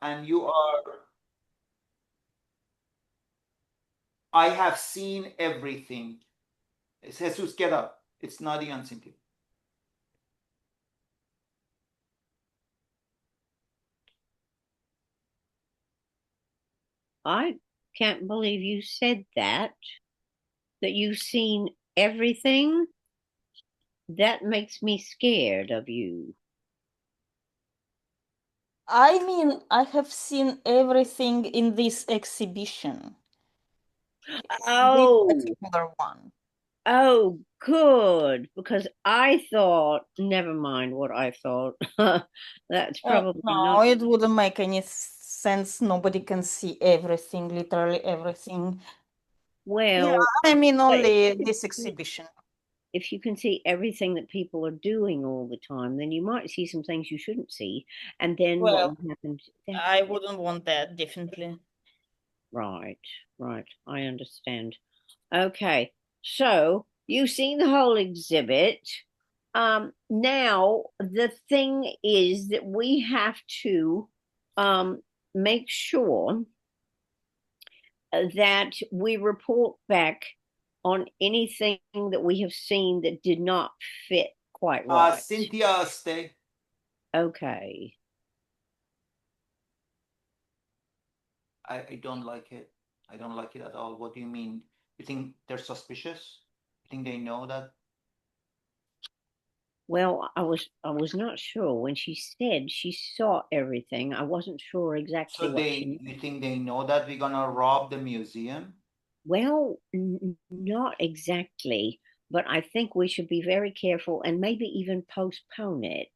and you are, I have seen everything. Jesus, get up. It's not Ian Cynthia. I can't believe you said that you've seen everything. That makes me scared of you. I mean, I have seen everything in this exhibition. This Oh, particular one. oh, good. Because I thought, never mind what I thought. That's probably No, not. it wouldn't make any sense. Nobody can see everything, literally everything. Yeah, Well, I mean, but only this exhibition. if you can see everything that people are doing all the time, then you might see some things you shouldn't see. And then what Well, would happen? I wouldn't want that, definitely. Right, right. I understand. Okay. So you've seen the whole exhibit. Now the thing is that we have to make sure that we report back on anything that we have seen that did not fit quite right. Cynthia, stay. Okay. I don't like it. I don't like it at all. What do you mean? You think they're suspicious? You think they know that? Well, I was not sure when she said she saw everything. I wasn't sure exactly So what she you meant. think they know that we're gonna rob the museum? Well, not exactly, but I think we should be very careful and maybe even postpone it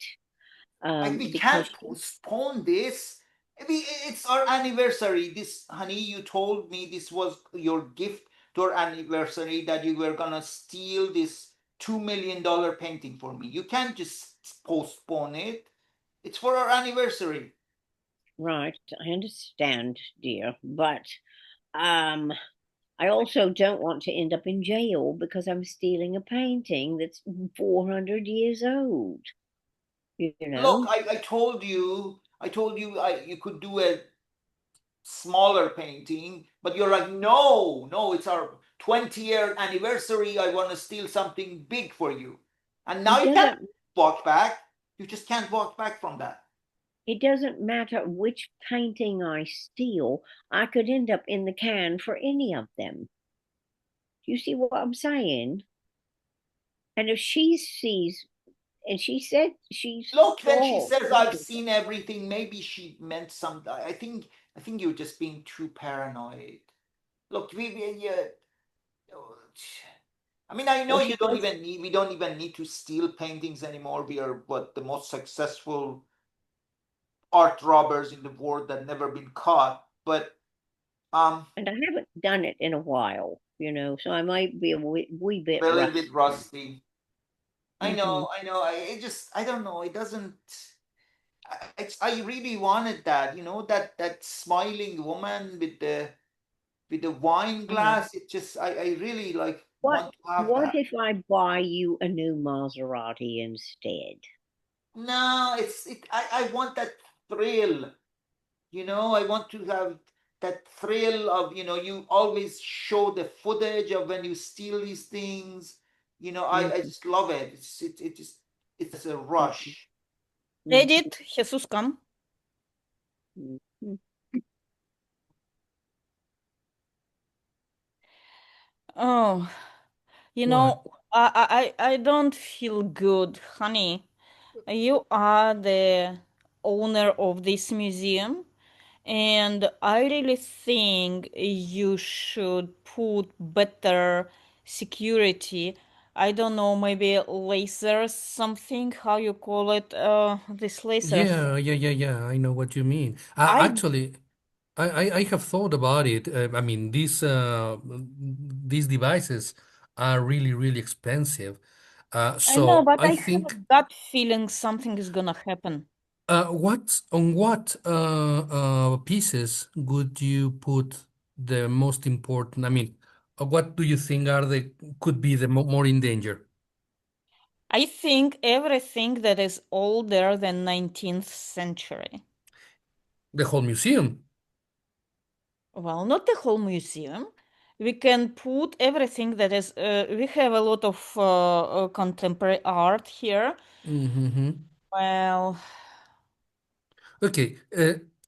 We because can't postpone this. It's our anniversary. This, honey, you told me this was your gift to our anniversary that you were gonna steal this $2 million painting for me. You can't just postpone it. It's for our anniversary. right, I understand, dear, but um, I also don't want to end up in jail because I'm stealing a painting that's 400 years old, you Look, know? I told you you could do a smaller painting, but you're like, no, no, it's our 20-year anniversary. I want to steal something big for you. And now It you can't doesn't walk back. You just can't walk back from that. it doesn't matter which painting I steal, I could end up in the can for any of them. Do you see what I'm saying? And if she sees, and she said she Look, when she saw says I've everything. seen everything, maybe she meant something. I think you're just being too paranoid. Look, yeah, I mean, I know Well, you she don't says, even need we don't even need to steal paintings anymore. We are what the most successful art robbers in the world that never been caught. But and I haven't done it in a while, so I might be a wee bit a little bit rusty. rusty. I Hmm. know, I know. I don't know. It doesn't. I really wanted that. That smiling woman with the wine Uh, glass. It just, I really like what want to have what that. if I buy you a new Maserati instead? No, I want that thrill. I want to have that thrill of, you always show the footage of when you steal these things. I Hmm. just love it. It's a rush. Hmm. Edith, Jesus, come. Hmm. Oh, What? I don't feel good, honey. You are the owner of this museum, and I really think you should put better security. I don't know, maybe lasers, something, how you call it, this lasers. Yeah. I know what you mean. I Actually, I have thought about it. I mean, these devices are really, really expensive. I know, So but I I have a think, gut feeling something is gonna happen. what pieces would you put the most important? I mean, what do you think are the could be the more in danger? I think everything that is older than 19th century. The whole museum. Well, not the whole museum. We can put everything that is. We have a lot of contemporary art here. Mm-hmm. Well, Okay.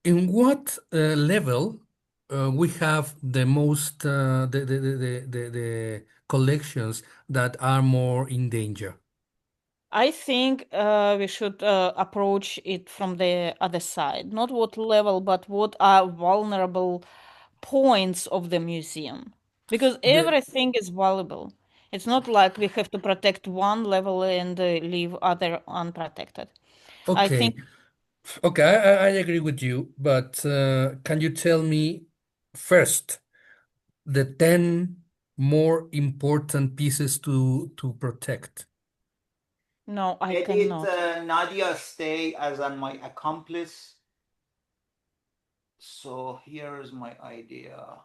In what level we have the most the collections that are more in danger? I think we should approach it from the other side. Not what level, but what are vulnerable points of the museum. Because The everything is valuable. It's not like we have to protect one level and leave other unprotected. I think, okay. Okay, I agree with you, but can you tell me first the 10 more important pieces to protect? no, I Edit cannot. Nadia stay as my accomplice. So here's my idea.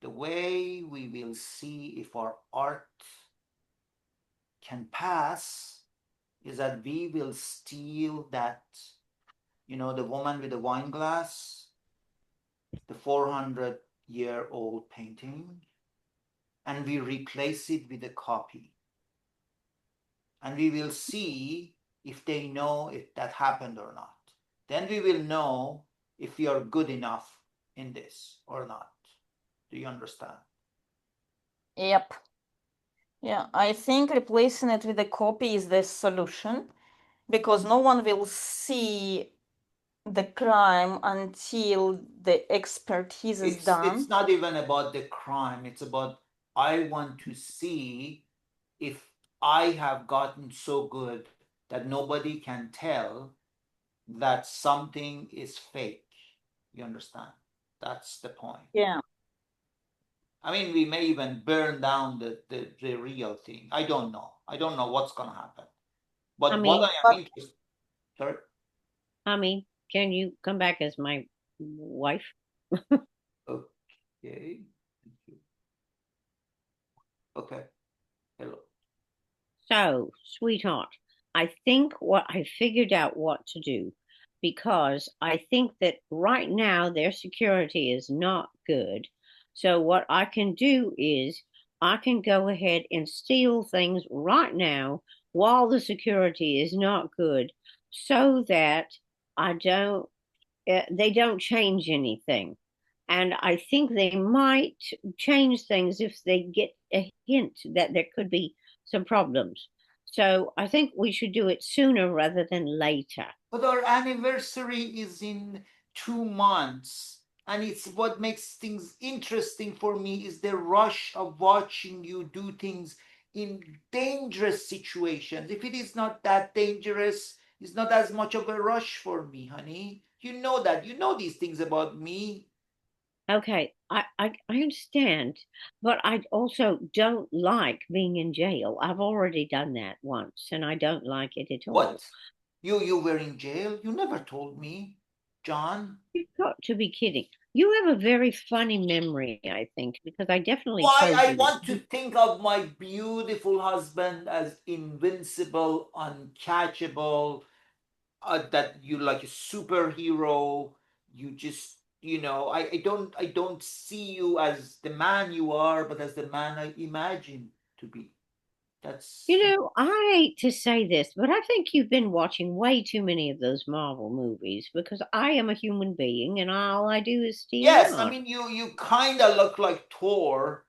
The way we will see if our art can pass is that we will steal that, the woman with the wine glass, the 400-year-old painting, and we replace it with a copy. And we will see if they know if that happened or not. Then we will know if we are good enough in this or not. Do you understand? Yep. Yeah, I think replacing it with a copy is the solution because no one will see the crime until the expertise is It's done. not even about the crime. It's about I want to see if I have gotten so good that nobody can tell that something is fake. You understand? That's the point. Yeah. I mean, we may even burn down the real thing. I don't know. I don't know what's going to happen. I But what mean, I am But interested, sorry? I mean, can you come back as my wife? Okay. Okay. Hello. So, sweetheart, I think what I figured out what to do because I think that right now their security is not good. So, what I can do is I can go ahead and steal things right now while the security is not good so that I don't they don't change anything. And I think they might change things if they get a hint that there could be some problems. So I think we should do it sooner rather than later. But our anniversary is in 2 months. And it's what makes things interesting for me is the rush of watching you do things in dangerous situations. If it is not that dangerous, it's not as much of a rush for me, honey. You know that. You know these things about me. Okay, I understand, but I also don't like being in jail. I've already done that once and I don't like it at all. What? You were in jail? You never told me, John. You've got to be kidding. You have a very funny memory, I think, because I definitely Why told I you. want to think of my beautiful husband as invincible, uncatchable, that you like a superhero. You just, I don't see you as the man you are, but as the man I imagine to be. That's You know, I hate to say this, but I think you've been watching way too many of those Marvel movies because I am a human being and all I do is steal yes. I art. mean, you kind of look like Thor,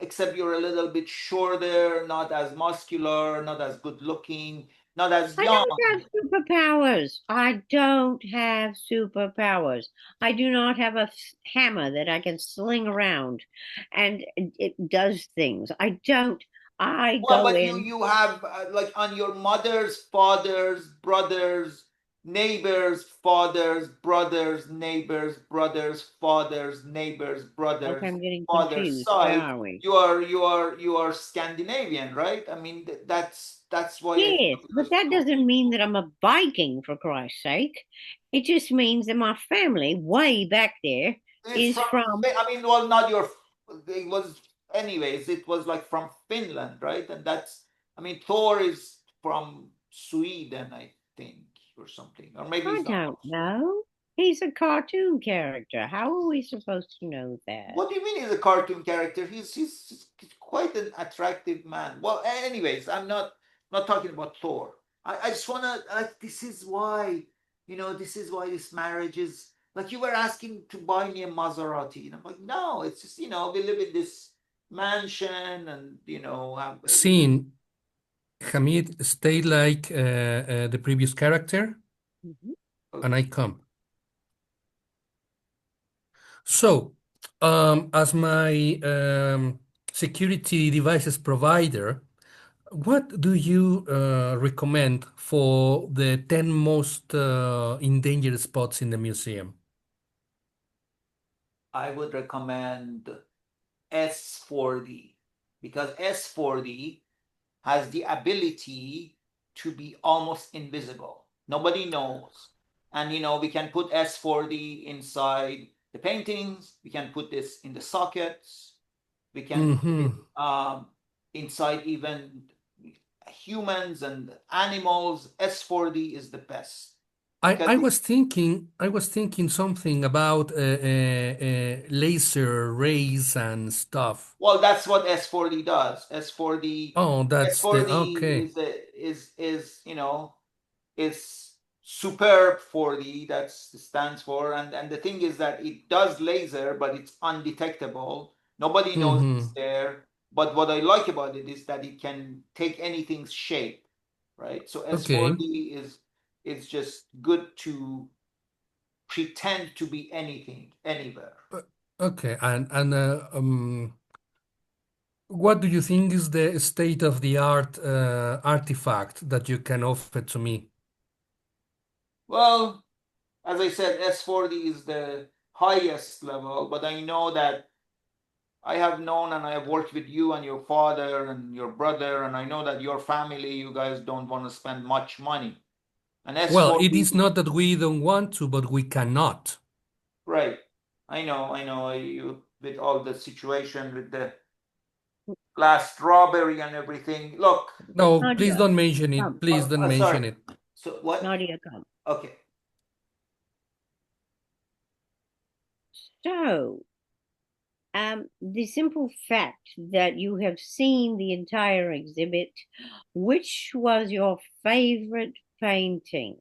except you're a little bit shorter, not as muscular, not as good looking, not as I young. don't have superpowers. I don't have superpowers. I do not have a hammer that I can sling around and it does things. I don't. I Well, go but you in. you have like on your mother's father's brothers, neighbors, fathers, brothers, neighbors, brothers, fathers, neighbors, Okay, brothers, I'm getting father's confused. Where side. are we? You are Scandinavian, right? I mean that's why I Yes, thought you but were that so. doesn't mean that I'm a Viking, for Christ's sake. It just means that my family, way back there, It's is from. from. I mean, well, not your. It was anyways. It was like from Finland, right? And that's. I mean, Thor is from Sweden, I think, or something, or maybe I he's not from don't Sweden. know. He's a cartoon character. How are we supposed to know that? What do you mean he's a cartoon character? He's quite an attractive man. Well, anyways, I'm not talking about Thor. I just wanna like this is why, this is why this marriage is like you were asking to buy me a Maserati. And I'm like, no, it's just, we live in this mansion and Scene, Hamid, stay like the previous character, Mhm. and I come. So, as my security devices provider, what do you recommend for the 10 most endangered spots in the museum? I would recommend S4D because S4D has the ability to be almost invisible. Nobody knows. And we can put S4D inside the paintings, we can put this in the sockets, we can put it Mm-hmm. inside even humans and animals. S4D is the best because I was thinking something about laser rays and stuff. well, that's what S4D does. S4D Oh, that's the S4D okay. is superb 4D. That stands for, and the thing is that it does laser, but it's undetectable. Nobody knows Mm-hmm. it's there. But what I like about it is that it can take anything's shape, right? So Okay. S4D is just good to pretend to be anything, anywhere. Okay. What do you think is the state of the art artifact that you can offer to me? Well, as I said, S4D is the highest level, but I know that I have known and I have worked with you and your father and your brother, and I know that your family, you guys don't want to spend much money. And Well, it S4D, is not that we don't want to, but we cannot. right? I know you with all the situation with the last robbery and everything. Look, No, please Nadia, don't mention it. come. Please don't sorry. mention it. So what? Nadia, come. Okay. So, the simple fact that you have seen the entire exhibit, which was your favorite painting?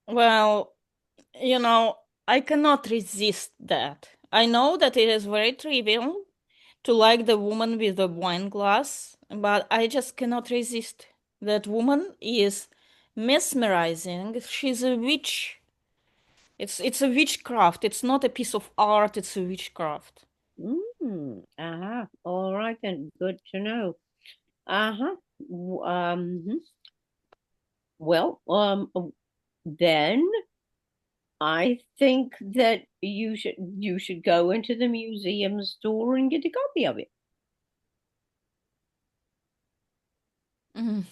Well, I cannot resist that. I know that it is very trivial to like the woman with the wine glass, but I just cannot resist. That woman is mesmerizing. She's a witch. It's a witchcraft. It's not a piece of art, it's a witchcraft. All right then. Good to know. Uh-huh. Well, then I think that you should go into the museum store and get a copy of it. Mm.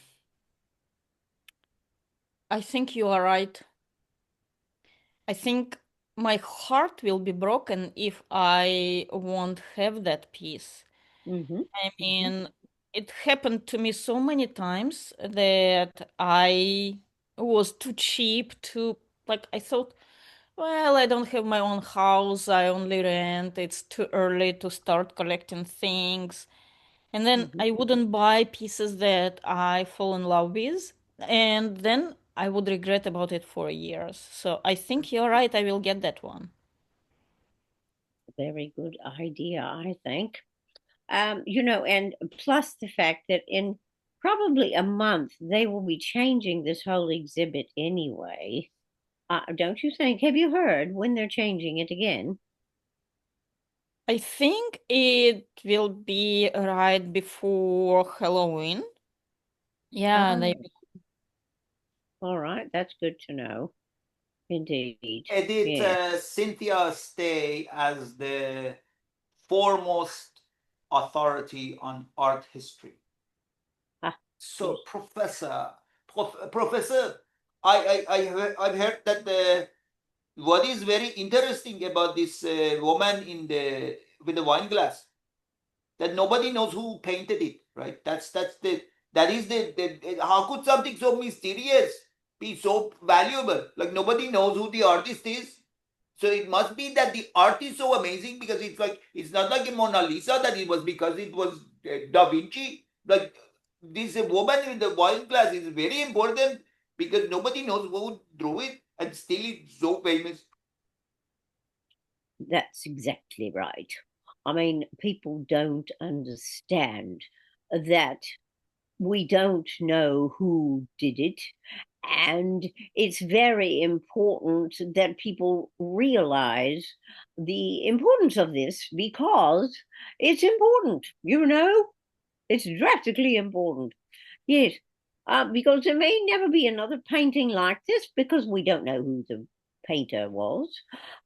I think you are right. I think my heart will be broken if I won't have that piece. Mm-hmm. I mean, it happened to me so many times that I was too cheap to, like, I thought, well, I don't have my own house, I only rent, it's too early to start collecting things. And then Mm-hmm. I wouldn't buy pieces that I fall in love with, and then I would regret about it for years. So I think you're right, I will get that one. Very good idea, I think. And plus the fact that in probably a month they will be changing this whole exhibit anyway. Don't you think? Have you heard when they're changing it again? I think it will be right before Halloween. Yeah, they Oh, all right. That's good to know. Indeed. Edit Yes. Cynthia Stay as the foremost authority on art history. Ah, So, good. Professor, I've heard that what is very interesting about this woman with the wine glass that nobody knows who painted it, right? That is the how could something so mysterious be so valuable? Like nobody knows who the artist is. So it must be that the art is so amazing because it's like it's not like a Mona Lisa that it was because it was Da Vinci. Like this woman with the wine glass is very important because nobody knows who drew it and still it's so famous. That's exactly right. I mean, people don't understand that we don't know who did it. And it's very important that people realize the importance of this because it's important, it's drastically important. Yes, because there may never be another painting like this because we don't know who the painter was.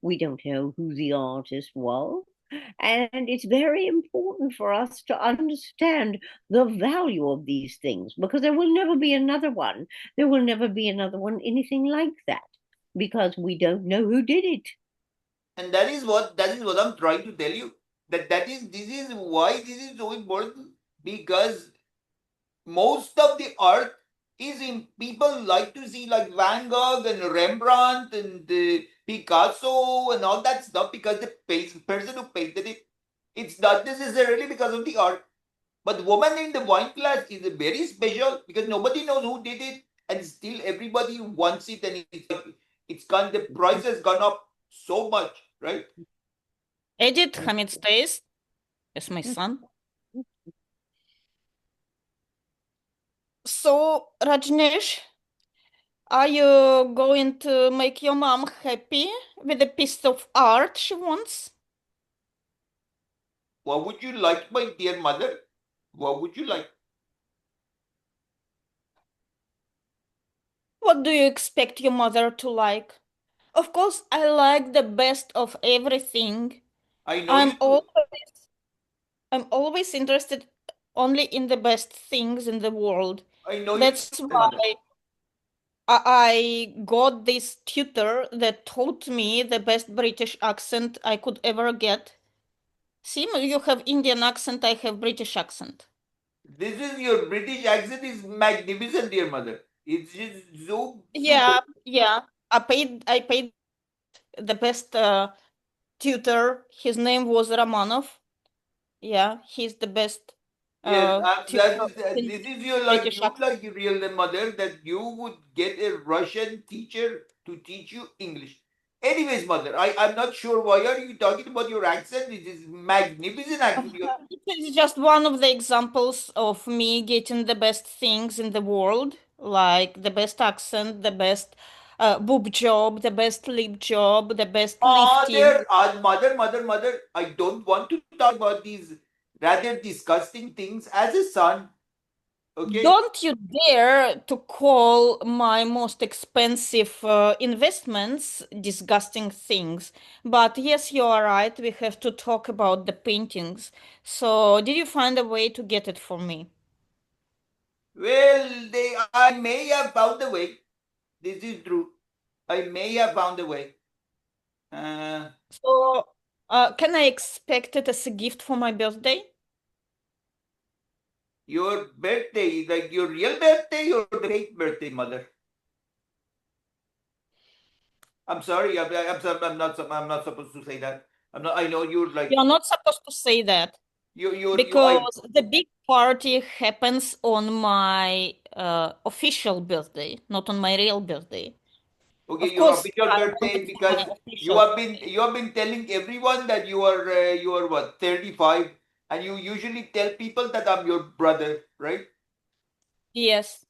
We don't know who the artist was. And it's very important for us to understand the value of these things because there will never be another one. There will never be another one, anything like that, because we don't know who did it. And that is what I'm trying to tell you. This is why this is so important because most of the art is in people like to see like Van Gogh and Rembrandt and Picasso and all that stuff because the person who painted it, it's not necessarily because of the art. But the woman in the wine glass is very special because nobody knows who did it and still everybody wants it and it's like it's gone the price has gone up so much, right? Edit Hamid's taste. Yes, my son. So, Rajneesh, are you going to make your mom happy with a piece of art she wants? What would you like, my dear mother? What would you like? What do you expect your mother to like? Of course, I like the best of everything. I know you I'm do. always interested only in the best things in the world. I know you That's do, mother. why I got this tutor that taught me the best British accent I could ever get. See, you have Indian accent, I have British accent. This is your British accent is magnificent, dear mother. It's just so super. Yeah. I paid the best tutor. His name was Ramanov. Yeah, he's the best Yes, tutor in this is your like British you accent. like real mother that you would get a Russian teacher to teach you English. Anyways, mother, I'm not sure why are you talking about your accent. It is magnificent accent. It's just one of the examples of me getting the best things in the world, like the best accent, the best boob job, the best lip job, the best lifting. Mother, mother, I don't want to talk about these rather disgusting things as a son. Okay. Don't you dare to call my most expensive investments disgusting things. But yes, you are right. We have to talk about the paintings. So, did you find a way to get it for me? Well, I may have found a way. This is true. I may have found a way. Uh, So, can I expect it as a gift for my birthday? your birthday, like your real birthday or the fake birthday, mother? I'm sorry. I'm not supposed to say that. I'm not. I know you're like You're not supposed to say that you. I because the big party happens on my official birthday, not on my real birthday. okay. Of Your course, official I want birthday it for my because official birthday. you have been telling everyone that you are what 35, and you usually tell people that I'm your brother, right? Yes.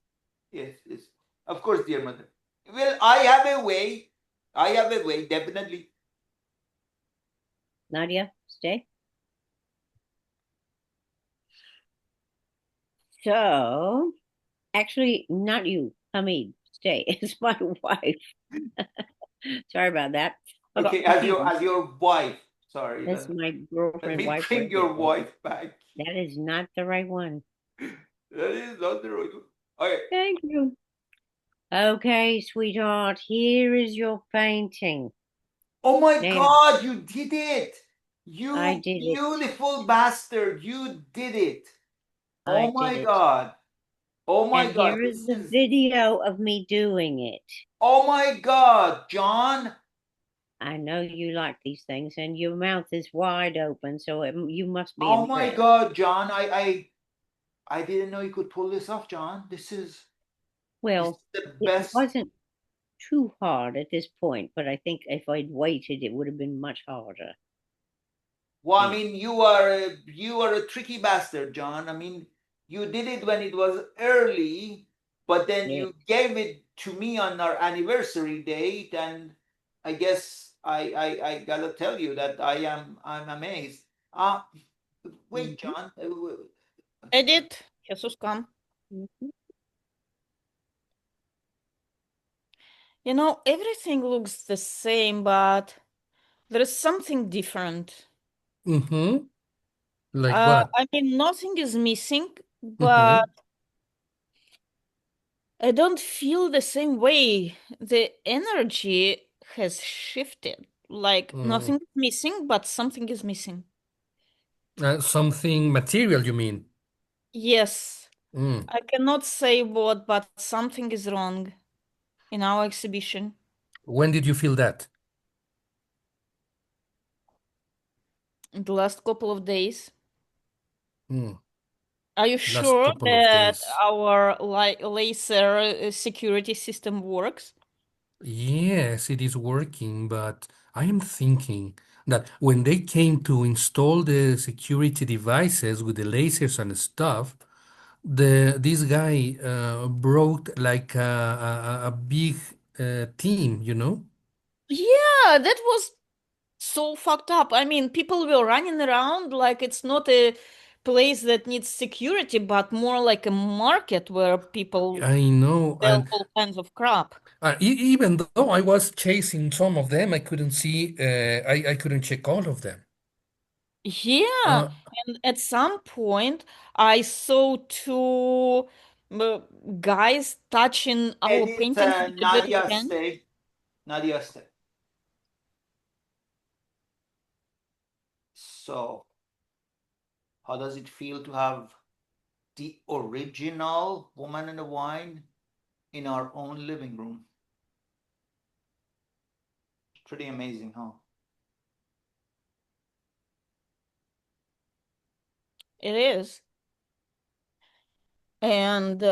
Yes, yes. Of course, dear mother. Well, I have a way. I have a way, definitely. Nadia, stay. So, actually, not you, Hamid, stay. It's my wife. Sorry about that. I got Okay, confused. as your wife. Sorry, That's my let girlfriend, me wife, bring whatever it your is. wife back. That is not the right one. That is not the right one. Okay. Thank you. Okay, sweetheart, here is your painting. Oh my Now, God, you did it! I You did it. beautiful bastard, you did it! I Oh did my it. God. Oh my And God, here is this the is. video of me doing it. Oh my God, John. I know you like these things, and your mouth is wide open, so you must be Oh my impressed. God, John. I didn't know you could pull this off, John. This is Well, the it best. wasn't too hard at this point, but I think if I'd waited, it would have been much harder. Well, I Yeah, mean, you are a tricky bastard, John. I mean, you did it when it was early, but then yeah. you gave it to me on our anniversary date, and I guess I gotta tell you that I'm amazed. Wait, Mhm, John. Edit. Jesus, come. mhm. You know, everything looks the same, but there is something different. Mm-hmm. Like what? I mean, nothing is missing, but Mm-hmm. I don't feel the same way. The energy has shifted. Like Mm. nothing is missing, but something is missing. Something material, you mean? Yes, Mm. I cannot say what, but something is wrong in our exhibition. When did you feel that? In the last couple of days. Mm. Are you Last sure couple of that days. our laser security system works? Yes, it is working, but I am thinking that when they came to install the security devices with the lasers and stuff, this guy brought like a big team, you know? Yeah, that was so fucked up. I mean, people were running around like it's not a place that needs security, but more like a market where people I know, sell and all kinds of crap. even though I was chasing some of them, I couldn't see, I couldn't check all of them. Yeah, Uh, and at some point, I saw two uh, guys touching our Edit paintings with a dirty Nadia pen. stay. Nadia stay. So, how does it feel to have the original Woman and the Wine in our own living room? Pretty amazing, huh? It is. And,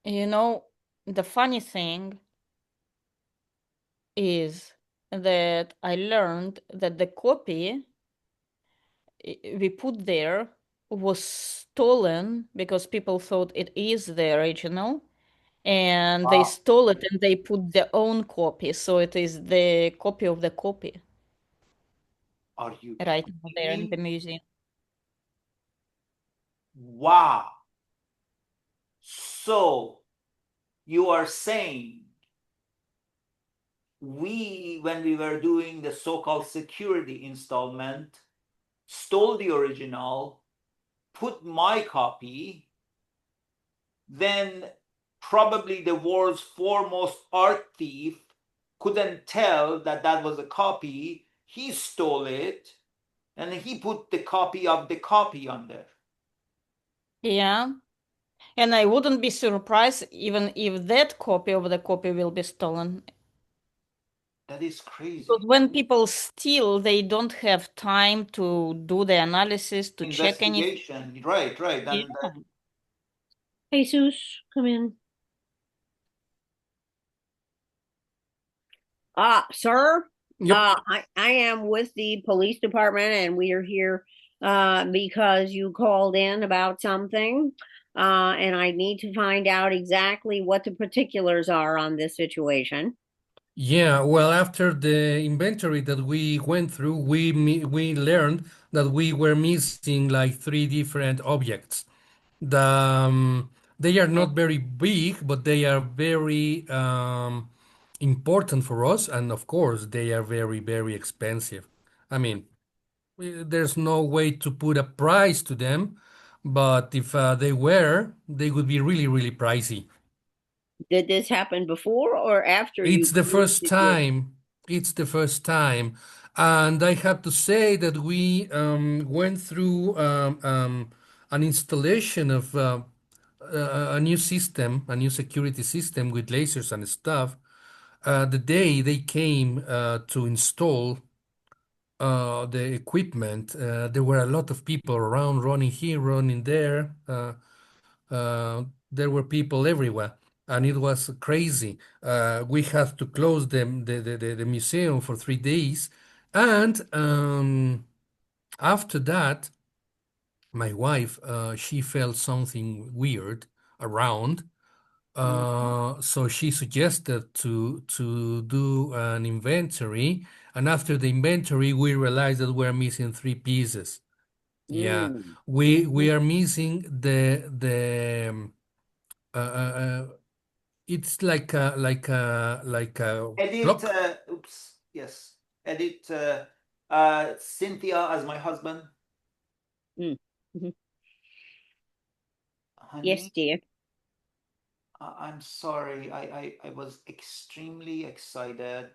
you know, the funny thing is that I learned that the copy we put there was stolen because people thought it is the original and they Wow. stole it and they put their own copy. So it is the copy of the copy Are you right over kidding there in the me? museum. Wow. So, you are saying when we were doing the so-called security installment, stole the original, put my copy, then probably the world's foremost art thief couldn't tell that that was a copy. He stole it and he put the copy of the copy on there. Yeah. And I wouldn't be surprised even if that copy of the copy will be stolen. That is Because crazy. when people steal, they don't have time to do the analysis, to check anything. Investigation. Right, right. Yeah. And Jesus, come in. Sir, yep. I am with the police department, and we are here because you called in about something, and I need to find out exactly what the particulars are on this situation. Yeah, well, after the inventory that we went through, we learned that we were missing like three different objects. The, they are not very big, but they are very important for us, and of course, they are very, very expensive. I mean, there's no way to put a price to them, but if they were, they would be really, really pricey. Did this happen before or after you It's the proved first it did? time. It's the first time. And I have to say that we went through an installation of a new system, a new security system with lasers and stuff. The day they came to install the equipment, there were a lot of people around, running here, running there. There were people everywhere, and it was crazy. We had to close the museum for 3 days, and after that, my wife she felt something weird around. Mhm. So she suggested to do an inventory, and after the inventory, we realized that we're missing three pieces. Yeah, Mm. we Mhm. are missing the it's like a Edit, clock. oops, yes. Edit Cynthia as my husband. Mm. Mhm. Yes, Honey, dear. I'm sorry. I was extremely excited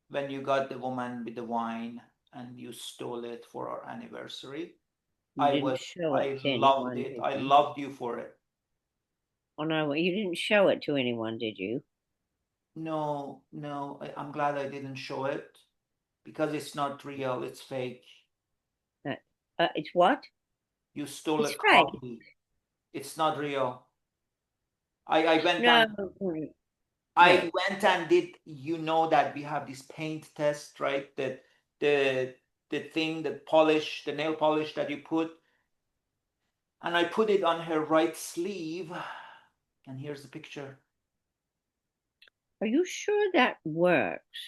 when you got the woman with the wine and you stole it for our anniversary. You didn't show it I to loved anyone, it. did I you? loved you for it. Oh no, you didn't show it to anyone, did you? No, no, I'm glad I didn't show it because it's not real. It's fake. Uh, it's what? You stole a It's fake. copy. It's not real. I went No, and no. did, you know that we have this paint test, right? That the thing, the polish, the nail polish that you put, and I put it on her right sleeve, and here's the picture. Are you sure that works?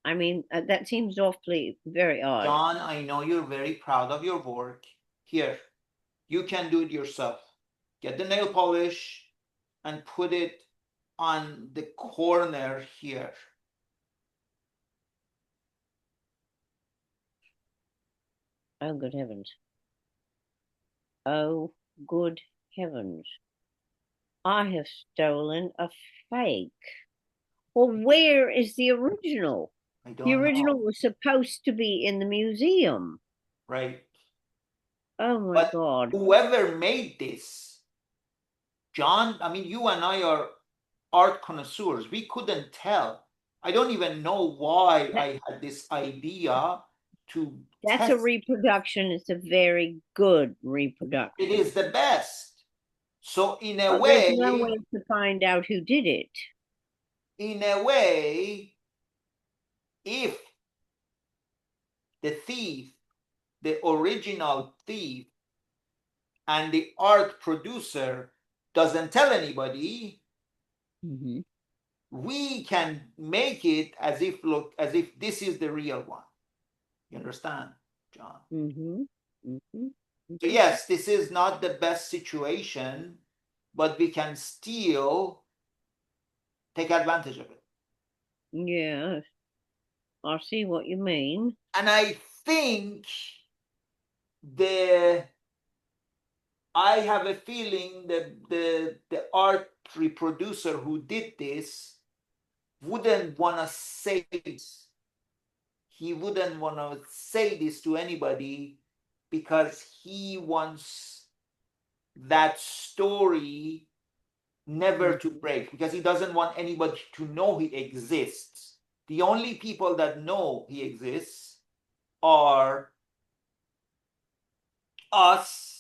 I mean, that seems awfully very odd. John, I know you're very proud of your work. Here, you can do it yourself. Get the nail polish and put it on the corner here. Oh, good heavens. Oh, good heavens. I have stolen a fake. Well, where is the original? I The don't original know, was supposed to be in the museum. right? Oh my But God. whoever made this, John, I mean, you and I are art connoisseurs. We couldn't tell. I don't even know why That, I had this idea to that's a test. reproduction. It's a very good It reproduction. is the best. So But there's no way to find out who did it. in a way, if the thief, the original thief, and the art producer doesn't tell anybody, Mm-hmm. we can make it as if this is the real one. You understand, John? Mm-hmm. Mm-hmm. So Mm-hmm. yes, this is not the best situation, but we can still take advantage of it. Yeah, I see what you mean. And I think the I have a feeling that the art reproducer who did this wouldn't want to say this. He wouldn't want to say this to anybody because he wants that story never to Mm-hmm. break, because he doesn't want anybody to know he exists. The only people that know he exists are us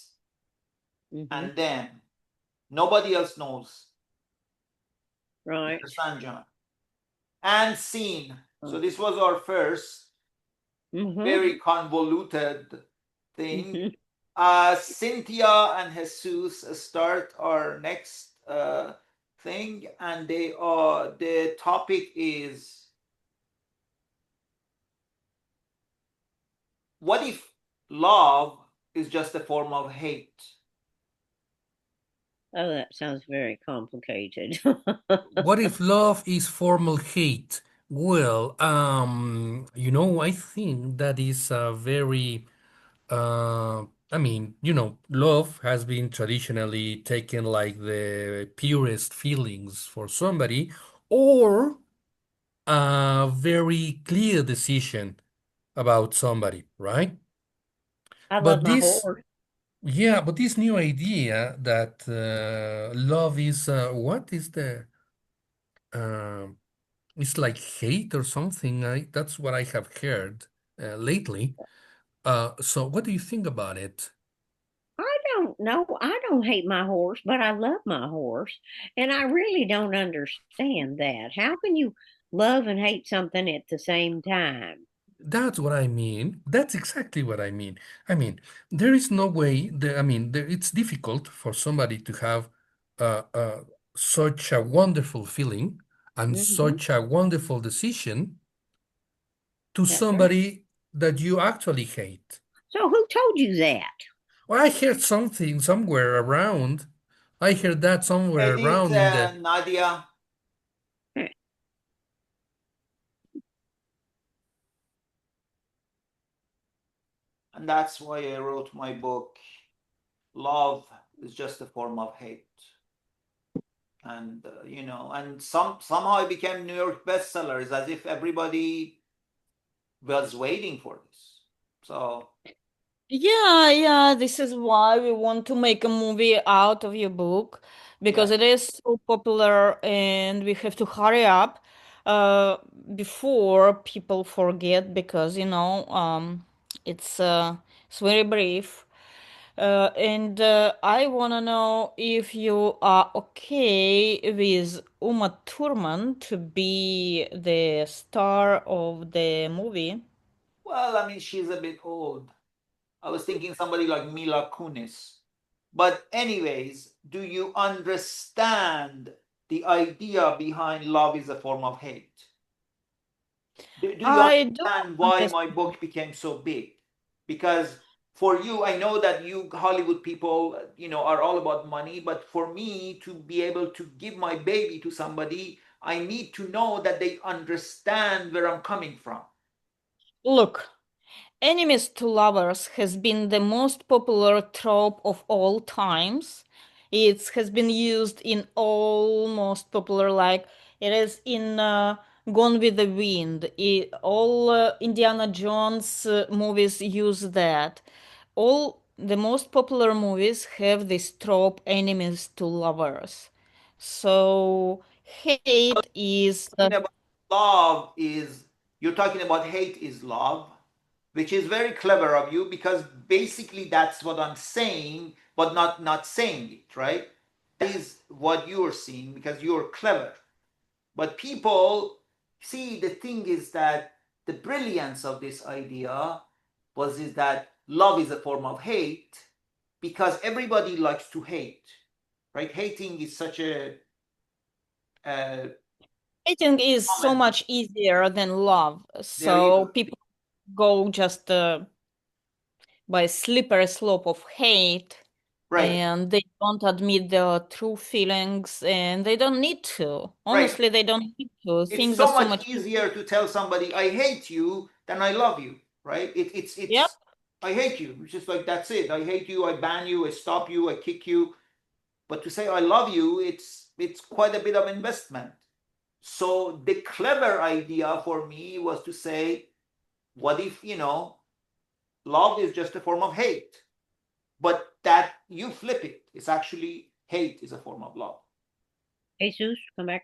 Mm-hmm. and them. Nobody else knows. You Right. understand, John? And scene. So Oh. this was our first Mm-hmm. very convoluted thing. Mm-hmm. Cynthia and Jesus start our next thing, and the topic is, what if love is just a form of hate? Oh, that sounds very complicated. What if love is formal hate? Well, I think that is a very, I mean, love has been traditionally taken like the purest feelings for somebody, or a very clear decision about somebody, right? I love But my this, horse. Yeah, but this new idea that love is what is the um it's like hate or something. That's what I have heard lately. So what do you think about it? I don't know. I don't hate my horse, but I love my horse. And I really don't understand that. How can you love and hate something at the same time? That's what I mean. That's exactly what I mean. I mean, there is no way that, I mean, it's difficult for somebody to have uh, such a wonderful feeling and Hmm. such a wonderful decision to That's right. somebody that you actually hate. So who told you that? Well, I heard something somewhere around. I heard that somewhere Said it, around in the. Nadia, and that's why I wrote my book. Love is just a form of hate, and and somehow I became New York bestsellers, as if everybody was waiting for this. So Yeah, this is why we want to make a movie out of your book yeah, because it is so popular and we have to hurry up uh, before people forget because it's very brief. And I want to know if you are okay with Uma Thurman to be the star of the movie. well, I mean, she's a bit old. I was thinking somebody like Mila Kunis. But anyways, do you understand the idea behind love is a form of hate? Do you I do understand why my understand. book became so big? Because for you, I know that you Hollywood people, are all about money, but for me to be able to give my baby to somebody, I need to know that they understand where I'm coming from. Look, enemies to lovers has been the most popular trope of all times. It has been used in almost popular, like it is in Gone with the Wind. All Indiana Jones movies use that. All the most popular movies have this trope enemies to lovers. So hate is Talking about love is You're talking about hate is love, which is very clever of you because basically that's what I'm saying, but not saying it, right? That is what you're seeing because you're clever. But people see, the thing is that the brilliance of this idea was is that love is a form of hate because everybody likes to hate, right? Hating is such a Dating is so common. much easier than love. There you So go. people go just by slippery slope of hate Right, and they don't admit their true feelings and they don't need to. right. Honestly, they don't need to. It's Things are so so much much easier to tell somebody I hate you than I love you, right? Yep. It's I hate you. It's just like that's it. I hate you. I ban you. I stop you. I kick you. But to say I love you, it's quite a bit of investment. So the clever idea for me was to say, what if love is just a form of hate, but that you flip it. It's actually hate is a form of love. Jesus, come back.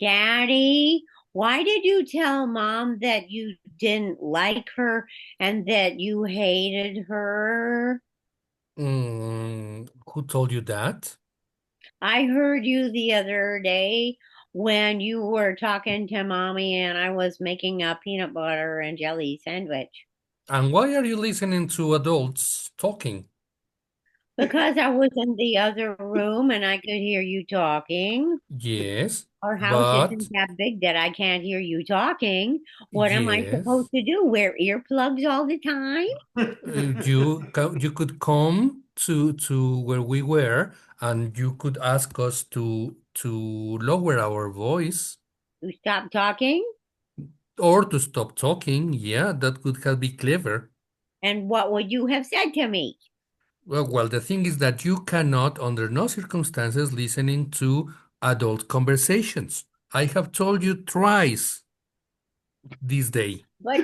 Daddy, why did you tell mom that you didn't like her and that you hated her? Who told you that? I heard you the other day when you were talking to mommy and I was making a peanut butter and jelly sandwich And why are you listening to adults talking? because I was in the other room and I could hear you talking. Yes, Our house isn't but that big that I can't hear you talking. What am I supposed yes, to do? Wear earplugs all the time? you could come to where we were, and you could ask us to lower our voice You stop talking? or to stop talking. Yeah, that could have been clever. And what would you have said to me? Well, the thing is that you cannot, under no circumstances, listening to adult conversations. I have told you twice this day. But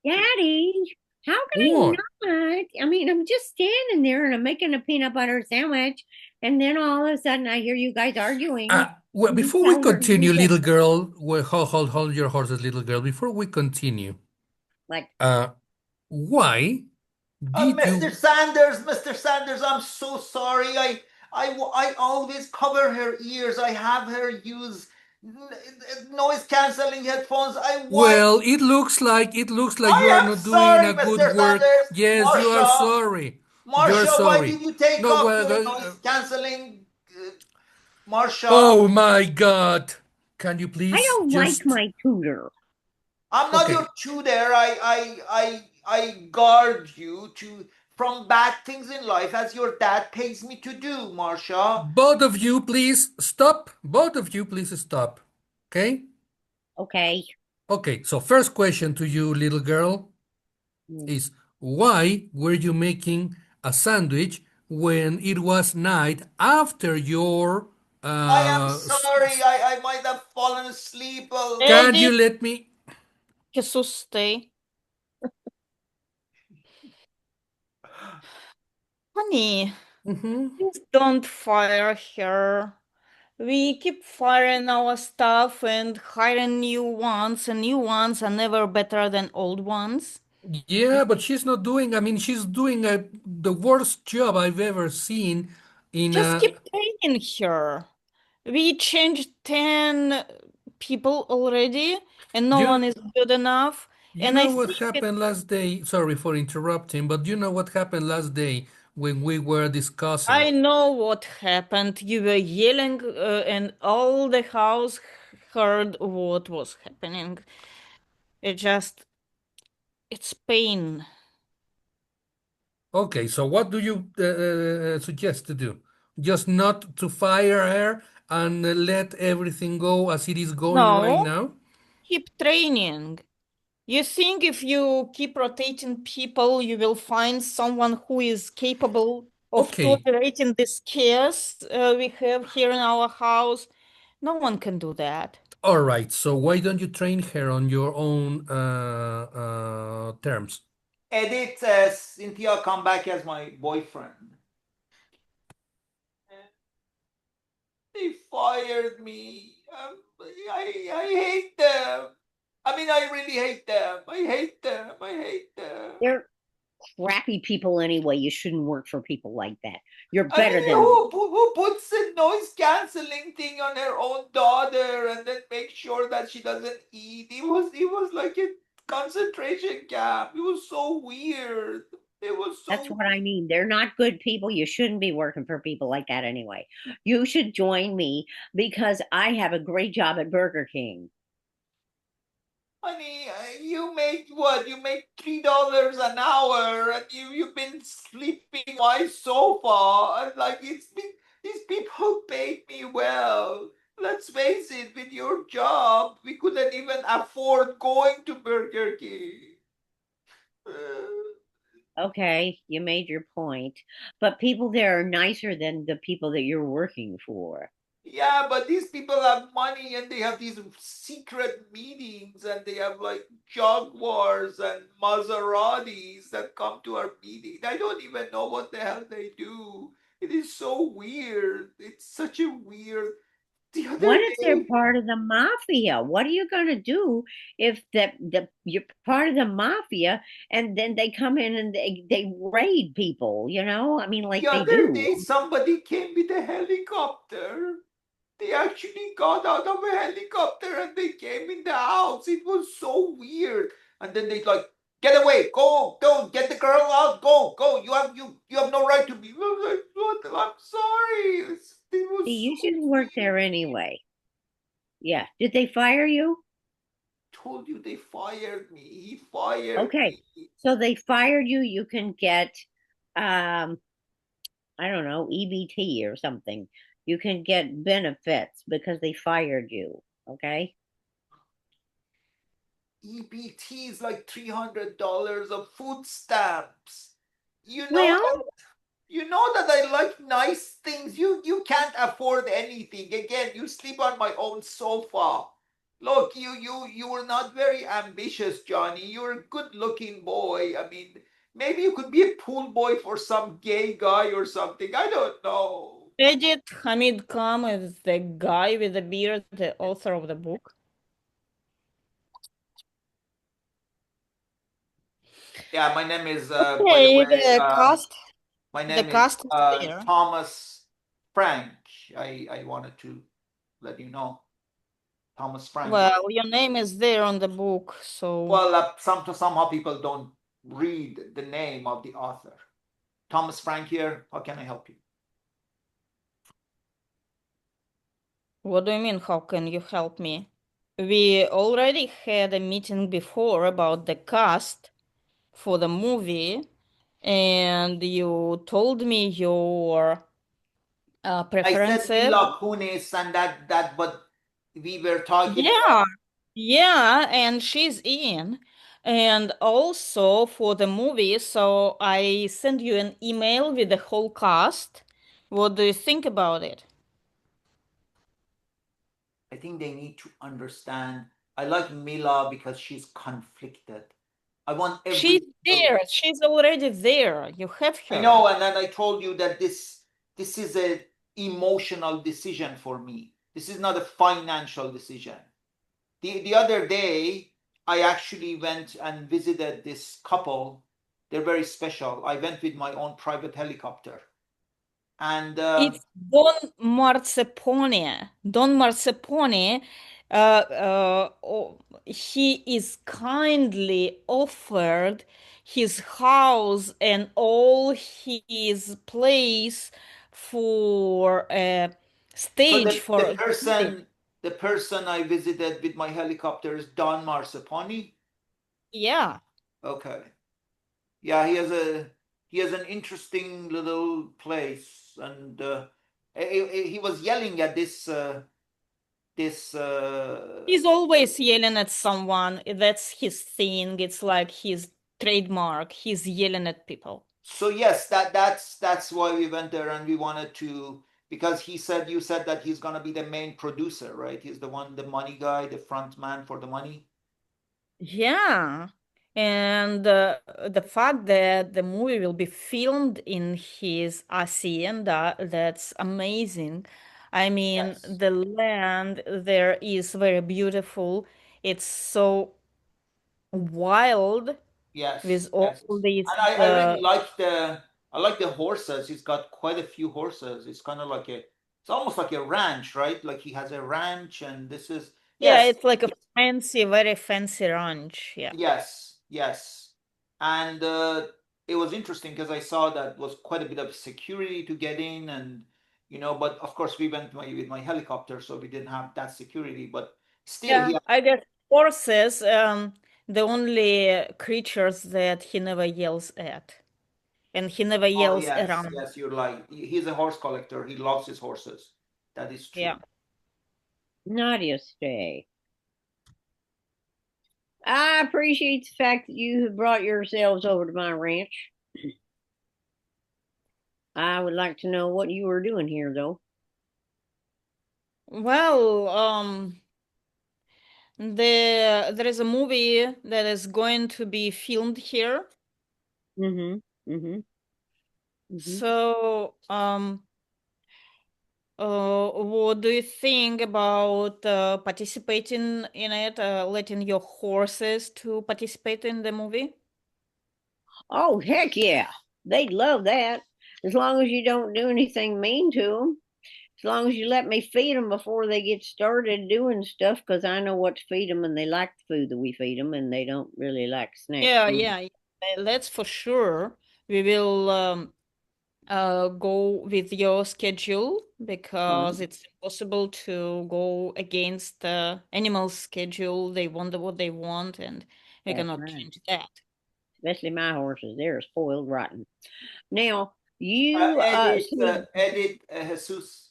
Daddy. How can What? I not? I mean, I'm just standing there and I'm making a peanut butter sandwich, and then all of a sudden I hear you guys arguing. Well, And you before we tell her to continue, do little this. girl, well, hold your horses, little girl. Before we continue, Like, uh, why did Mr. you? Sanders, Mr. Sanders, I'm so sorry. I always cover her ears. I have her use noise canceling headphones. Well, it looks like you I are am not doing a sorry, good Mr. work. Sanders. Yes, you are Marsha, sorry. You're Marsha, why sorry. did you take No, off well, your noise canceling, Marsha? oh my God. Can you I please don't like just my tutor. I'm not your okay. tutor. I guard you to from bad things in life as your dad pays me to do, Marsha. Both of you please stop. Both of you please stop. Okay? Okay. Okay, so first question to you, little girl, Mm. is why were you making a sandwich when it was night after your I am sorry. I might have fallen asleep. can Daddy, you let me Jesus, stay. Honey, Mhm. please don't fire her. We keep firing our stuff and hiring new ones, and new ones are never better than old ones. Yeah, but she's not doing, I mean, she's doing the worst job I've ever seen in Just a. keep training her. We changed 10 people already, and no one You, is good enough. you And I know what think happened last day? Sorry for interrupting, but you know what happened last day when we were discussing? I know what happened. You were yelling, and all the house heard what was happening. It just, it's pain. Okay, so what do you suggest to do? Just not to fire her and let everything go as it is going right No, now? keep training. You think if you keep rotating people, you will find someone who is capable of Okay, tolerating this chaos we have here in our house? No one can do that. all right. So why don't you train her on your own terms? Edit says Cynthia come back as my boyfriend. They fired me. I hate them. I mean, I really hate them. I hate them. I hate them. They're crappy people anyway. You shouldn't work for people like that. You're I better mean, than them. who puts a noise canceling thing on her own daughter and then make sure that she doesn't eat? It was like a concentration camp. It was so weird. It was That's so what I mean. They're not good people. You shouldn't be working for people like that anyway. You should join me because I have a great job at Burger King. Honey, you make what? You make $3 an hour, and you've been sleeping on my sofa, and like it's been these people paid me well. Let's face it, with your job, we couldn't even afford going to Burger King. Okay, you made your point. But people there are nicer than the people that you're working for. Yeah, but these people have money and they have these secret meetings and they have like Jaguars and Maseratis that come to our meeting. I don't even know what the hell they do. It is so weird. It's such a weird. The What other if they're day, part of the mafia? What are you going to do if you're part of the mafia and then they come in and they raid people, you know? I mean, the like they other do. day, somebody came with a helicopter. They actually got out of a helicopter and they came in the house. It was so weird. And then they like, get away, go, don't get the girl out, go, go. You have no right to be. I was like, what? I'm sorry. It See, was you so shouldn't work there weird. anyway. Yeah. Did they fire you? Told you they fired me. He fired Okay. me. So they fired you. You can get, um, I don't know, EBT or something. You can get benefits because they fired you. Okay. EBT is like $300 of food stamps. You know Well, that. You know that I like nice things. You can't afford anything. Again, you sleep on my own sofa. Look, you were not very ambitious, Johnny. You're a good-looking boy. I mean, maybe you could be a pool boy for some gay guy or something. I don't know. Edit Hamid Khan is the guy with the beard, the author of the book. Yeah, my name is, by the Okay, way, my the name is cast is there. Thomas Frank. I wanted to let you know, Thomas Frank. Well, your name is there on the book, so Well, somehow people don't read the name of the author. Thomas Frank here. How can I help you? what do you mean? How can you help me? We already had a meeting before about the cast for the movie, and you told me your I said preferences. Mila Kunis, and that what we were talking about. Yeah, yeah, and she's in. And also for the movie, so I sent you an email with the whole cast. What do you think about it? I think they need to understand. I like Mila because she's conflicted. I want She's every there. She's already there. You have I her. know, and then I told you that this is a emotional decision for me. This is not a financial decision. The other day, I actually went and visited this couple. They're very special. I went with my own private helicopter, and It's Don Marcepone. Don Marcepone, he is kindly offered his house and all his place for a so stage the the for the movie. person the person I visited with my helicopter is Don Marsaponi. Yeah, Okay, yeah, he has an interesting little place, and he was yelling at this he's always yelling at someone. That's his thing. It's like his trademark. He's yelling at people. so yes, that's why we went there, and we wanted to, because you said that he's gonna be the main producer, right? He's the one, the money guy, the front man for the money. Yeah, and the fact that the movie will be filmed in his hacienda, that's amazing. I mean, Yes, the land there is very beautiful. It's so wild with yes, all yes. these And I really like the horses. He's got quite a few horses. It's kind of like it's almost like a ranch, right? Like he has a ranch, and this is, yeah, yes, it's like a fancy, very fancy ranch. Yeah. yes, yes. And it was interesting because I saw that was quite a bit of security to get in, and but of course we went with my helicopter, so we didn't have that security. But still, Yeah, he I guess horses, the only creatures that he never yells at, and he never oh yells yes, around. yes, you're right. He's a horse collector. He loves his horses. That is Yeah. true. Nadia stay. I appreciate the fact that you have brought yourselves over to my ranch. I would like to know what you were doing here, though. Well, there is a movie that is going to be filmed here. Mm-hmm. Mm-hmm. Mm-hmm. So, what do you think about participating in it, letting your horses to participate in the movie? Oh, heck yeah. They'd love that. As long as you don't do anything mean to them. As long as you let me feed them before they get started doing stuff, because I know what to feed them and they like the food that we feed them and they don't really like snack Yeah, food. yeah, yeah, that's for sure. We will go with your schedule because Right. it's impossible to go against the animal's schedule. They want what they want, and we That's cannot right. change that. Especially my horses. They're spoiled rotten. Now, you see, Edit, Jesus.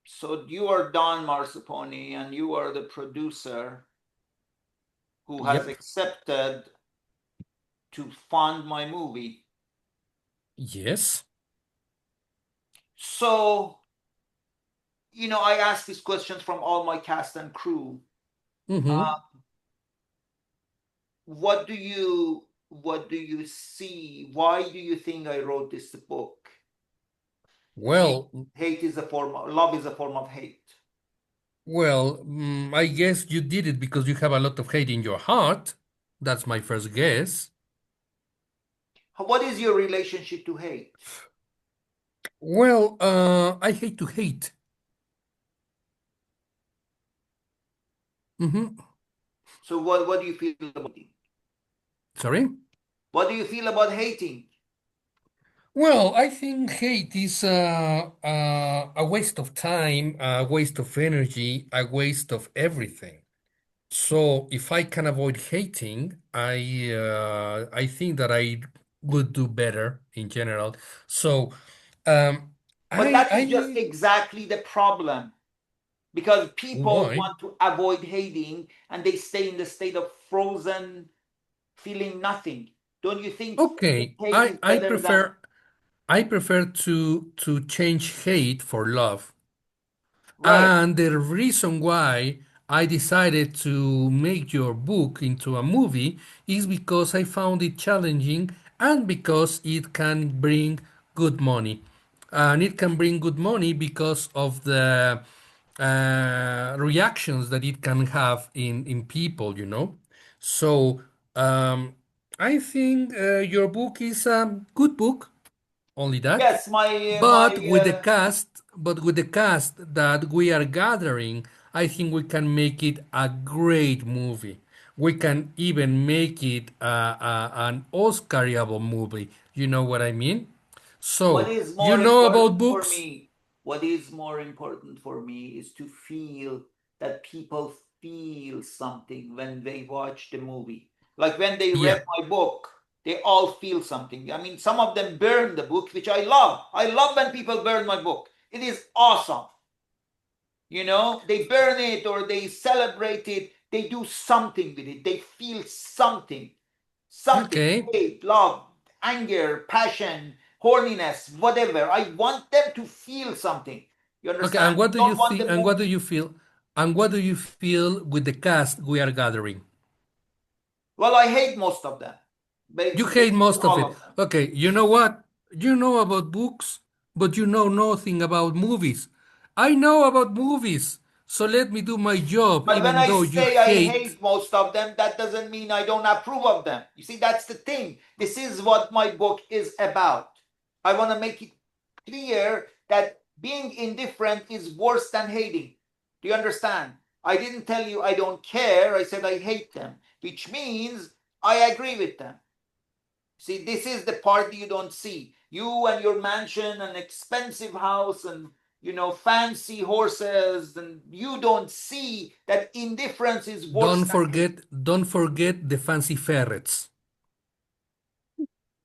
So you are Don Marsaponi, and you are the producer who has Yep. accepted to fund my movie. Yes. So, I ask these questions from all my cast and crew. Mm-hmm. Uh, what do you see? Why do you think I wrote this book? Hate, Well, hate is a form of love is a form of hate. I guess you did it because you have a lot of hate in your heart. That's my first guess. What is your relationship to hate? Well, I hate to hate. Mm-hmm. So what do you feel about hating? Sorry? What do you feel about hating? Well, I think hate is a waste of time, a waste of energy, a waste of everything. So if I can avoid hating, I think that I would do better in general. So um, But I that is just I exactly the problem, because people why? want to avoid hating and they stay in the state of frozen, feeling nothing. Don't you think feeling Okay, hate I is I better than? prefer I prefer to change hate for love. Right. And the reason why I decided to make your book into a movie is because I found it challenging and because it can bring good money. And it can bring good money because of the reactions that it can have in people, you know. So um, I think your book is a good book, only that. Yes, my my But with the cast that we are gathering, I think we can make it a great movie. We can even make it an Oscarable movie. You know what I mean? what So, is you more know about important for books? me, what is more important for me is to feel that people feel something when they watch the movie. Like when they read Yeah. my book, they all feel something. I mean, some of them burn the book, which I love. I love when people burn my book. It is awesome. They burn it or they celebrate it. They do something with it. They feel something, Okay. hate, love, anger, passion, horniness, whatever. I want them to feel something. You Okay. understand? And what do I you don't want think? the And what do movie. you feel? And what do you feel with the cast we are gathering? Well, I hate most of them. You hate Basically most of all it. of them. Okay, you know what? You know about books, but you know nothing about movies. I know about movies, so let me do my job, But when even I though you say I hate. hate most of them, that doesn't mean I don't approve of them. You see, that's the thing. This is what my book is about. I want to make it clear that being indifferent is worse than hating. Do you understand? I didn't tell you I don't care. I said I hate them, which means I agree with them. See, this is the part you don't see. You and your mansion, an expensive house, and fancy horses, and you don't see that indifference is worse than hate. Don't forget the fancy ferrets.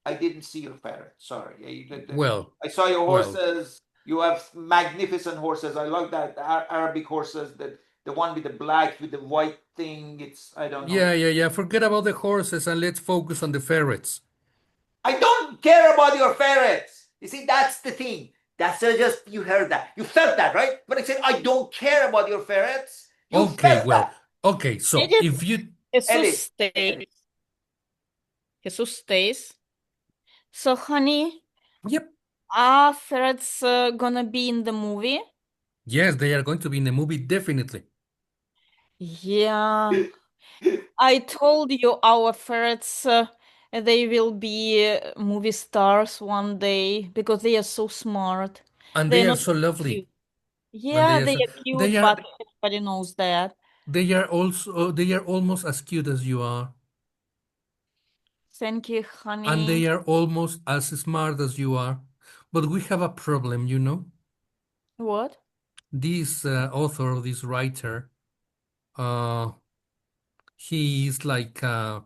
I didn't see your parrot. Sorry. Well, I saw your well, horses. You have magnificent horses. I like that Arabic horses. The one with the black with the white thing. It's I don't know. yeah. Forget about the horses and let's focus on the ferrets. I don't care about your ferrets. You see, that's the thing. That's just you heard that. You felt that, right? But I said I don't care about your ferrets. You Okay, felt well, that. okay. So Did if you, Jesus Ellis. stay? Jesus stays. So, honey, yep, are ferrets gonna be in the movie? yes, they are going to be in the movie definitely. Yeah, I told you our ferrets, they will be movie stars one day because they are so smart. And They're they are not so lovely. cute. And Yeah, they are they cute, are but everybody knows that. they are almost as cute as you are, Thank you, and they honey. are almost as smart as you are. But we have a problem, you know. What? This author, this writer, uh, he is like um,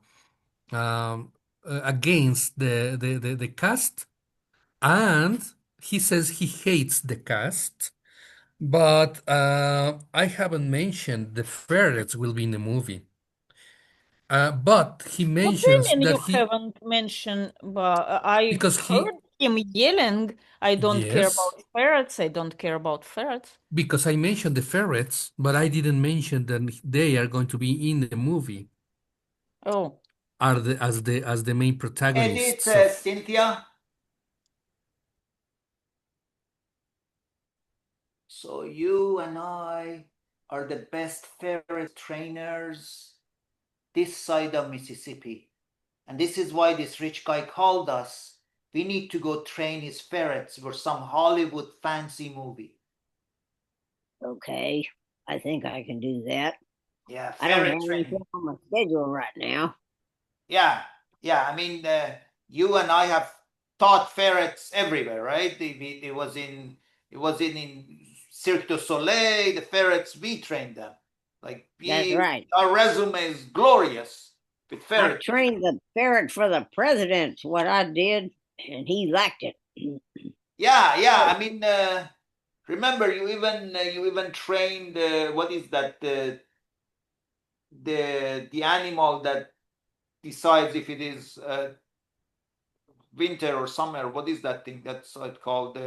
against the cast, and he says he hates the cast. But I haven't mentioned the ferrets will be in the movie. But he What do you mentions mean that you he haven't mentioned? But I because he heard. him yelling, I don't care Yes, about ferrets, I don't care about ferrets. because I mentioned the ferrets, but I didn't mention that they are going to be in the movie Oh, are as the main Edit, protagonists of. Cynthia. So you and I are the best ferret trainers this side of Mississippi. And this is why this rich guy called us. We need to go train his ferrets for some Hollywood fancy movie. Okay, I think I can do that. Yeah, I don't have ferret anything training. on my schedule right now. Yeah, yeah. I mean, you and I have taught ferrets everywhere, right? It was in Cirque du Soleil. The ferrets we trained them. Like That's right. our resume is glorious with I ferret. trained the ferret for the president, what I did, and he liked it. Yeah, yeah. I mean, remember you even trained what is that the animal that decides if it is winter or summer. What is that thing? That's called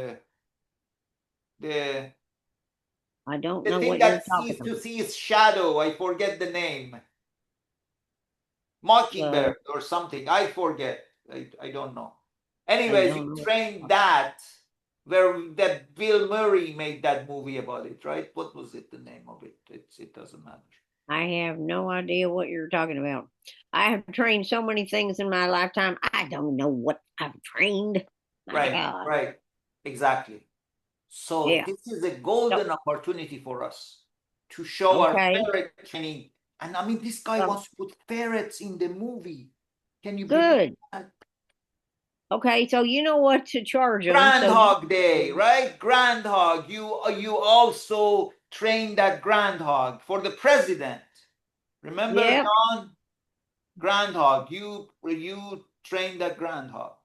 the I don't the know thing what you're that talking sees to about. see his shadow. I forget the name. Uh, Mockingbird or something. I forget. I don't know. I Anyways, you don't know. trained that where that Bill Murray made that movie about it, right? What was it? The name of it? It doesn't matter. I have no idea what you're talking about. I have trained so many things in my lifetime. I don't know what I've trained. My Right, God. right, exactly. So Yeah. this is a So, golden opportunity for us to show our okay. ferret training. And I mean, this guy Um, wants to put ferrets in the movie. Can you believe good. that? Okay. So you know what to charge them. So you. Groundhog Day, right? Groundhog. You also trained that groundhog for the president. Remember, Yep. Don? Groundhog. You trained that groundhog.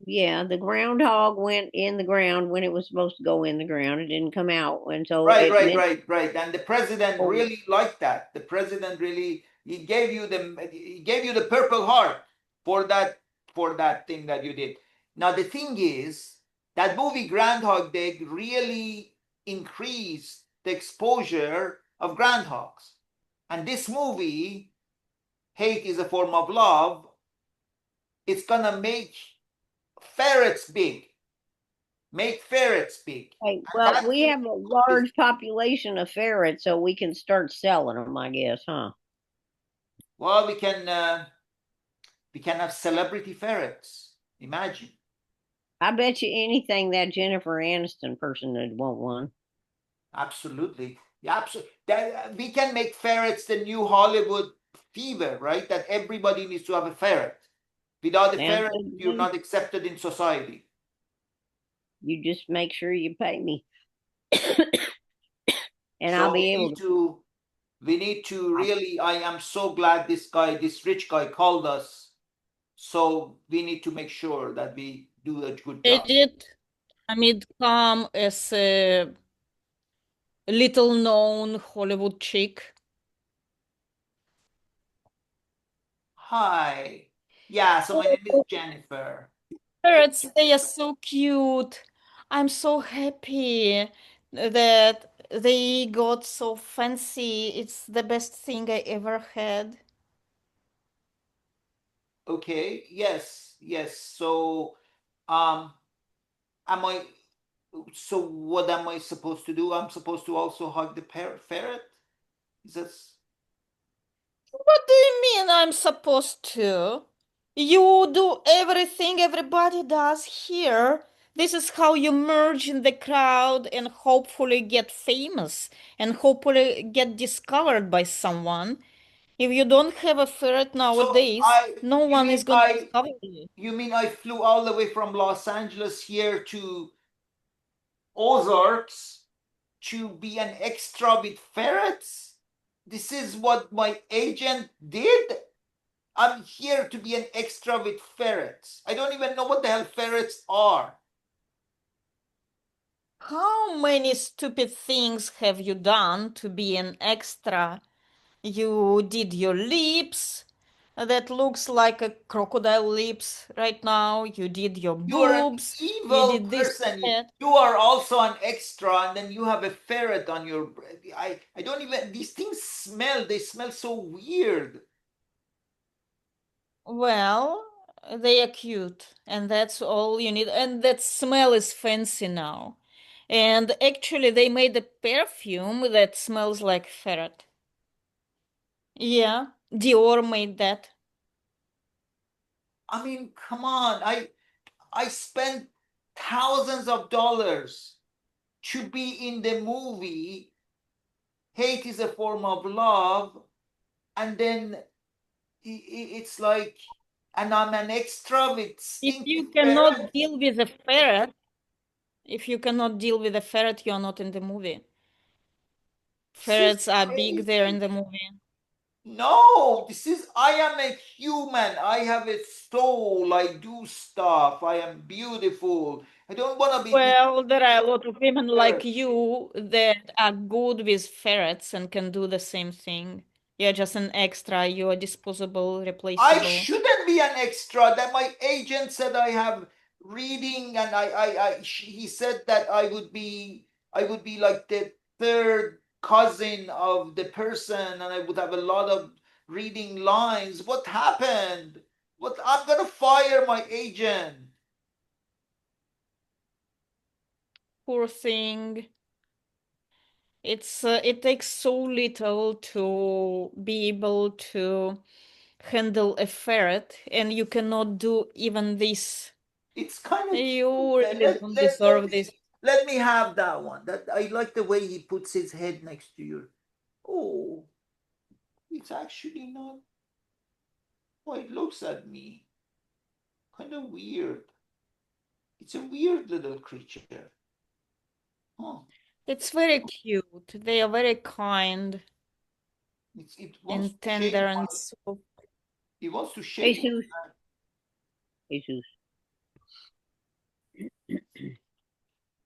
Yeah. The groundhog went in the ground when it was supposed to go in the ground. It didn't come out. And so Right, it right, meant. right, right. And the president Oh, really liked that. The president really he gave you the Purple Heart for that thing that you did. Now the thing is that movie Groundhog Day really increased the exposure of groundhogs. And this movie, Hate is a Form of Love, it's gonna make ferrets big. Make ferrets big. okay. And Well, that we gives have a you large population of ferrets, so we can start selling them, I guess, huh? well, we can have celebrity ferrets. Imagine. I bet you anything that Jennifer Aniston person would want one. Absolutely. Yeah, absolutely. That, we can make ferrets the new Hollywood fever, right? That everybody needs to have a ferret. Without a Sounds ferret, good to you're me. not accepted in society. You just make sure you pay me, and I'll So be able to. we need to really, I am so glad this rich guy called us. So we need to make sure that we do a good job. Edit Hamid come as a little known Hollywood chick. Hi. Yeah, so my name is Jennifer. Parrots, they are so cute. I'm so happy that they got so fancy. It's the best thing I ever had. Okay, yes, yes. So, um, am I, so what am I supposed to do? I'm supposed to also hug the ferret? Is that, What do you mean I'm supposed to? You do everything everybody does here. This is how you merge in the crowd and hopefully get famous and hopefully get discovered by someone. If you don't have a ferret so nowadays, no one is going to discover you. you mean I flew all the way from Los Angeles here to Ozarks to be an extra with ferrets? This is what my agent did? I'm here to be an extra with ferrets. I don't even know what the hell ferrets are. How many stupid things have you done to be an extra? You did your lips, that looks like a crocodile lips right now. You did your You are an boobs. You evil did this person. and that. You are also an extra, and then you have a ferret on your. I don't even. These things smell. They smell so weird. Well, they are cute, and that's all you need. And that smell is fancy now. And actually, they made a perfume that smells like ferret. Yeah, Dior made that. I mean, come on. I spent thousands of dollars to be in the movie. Hate is a form of love, and then it's like, and I'm an extra with If stinky you cannot ferret. deal with a ferret, if you cannot deal with a ferret, you are not in the movie. This is Ferrets are big there in crazy. the movie. No, this is, I am a human. I have a soul. I do stuff. I am beautiful. I don't want to be this Well, there are a lot of women like ferret. you that are good with ferrets and can do the same thing. You're just an extra, you're disposable, I replaceable. shouldn't be an extra. That my agent said I have reading, and he said that I would be like the third cousin of the person, and I would have a lot of reading lines. What happened? What, I'm gonna fire my agent. Poor thing. It takes so little to be able to handle a ferret, and you cannot do even this. It's kind of cute. You really don't deserve this. Let me have that one. That, I like the way he puts his head next to your. Oh, it's actually not. Oh, it looks at me. Kind of weird. It's a weird little creature. Huh. It's very cute. They are very kind It wants and to shake tender my. and soft. It wants to shake my Jesus, hand. Jesus.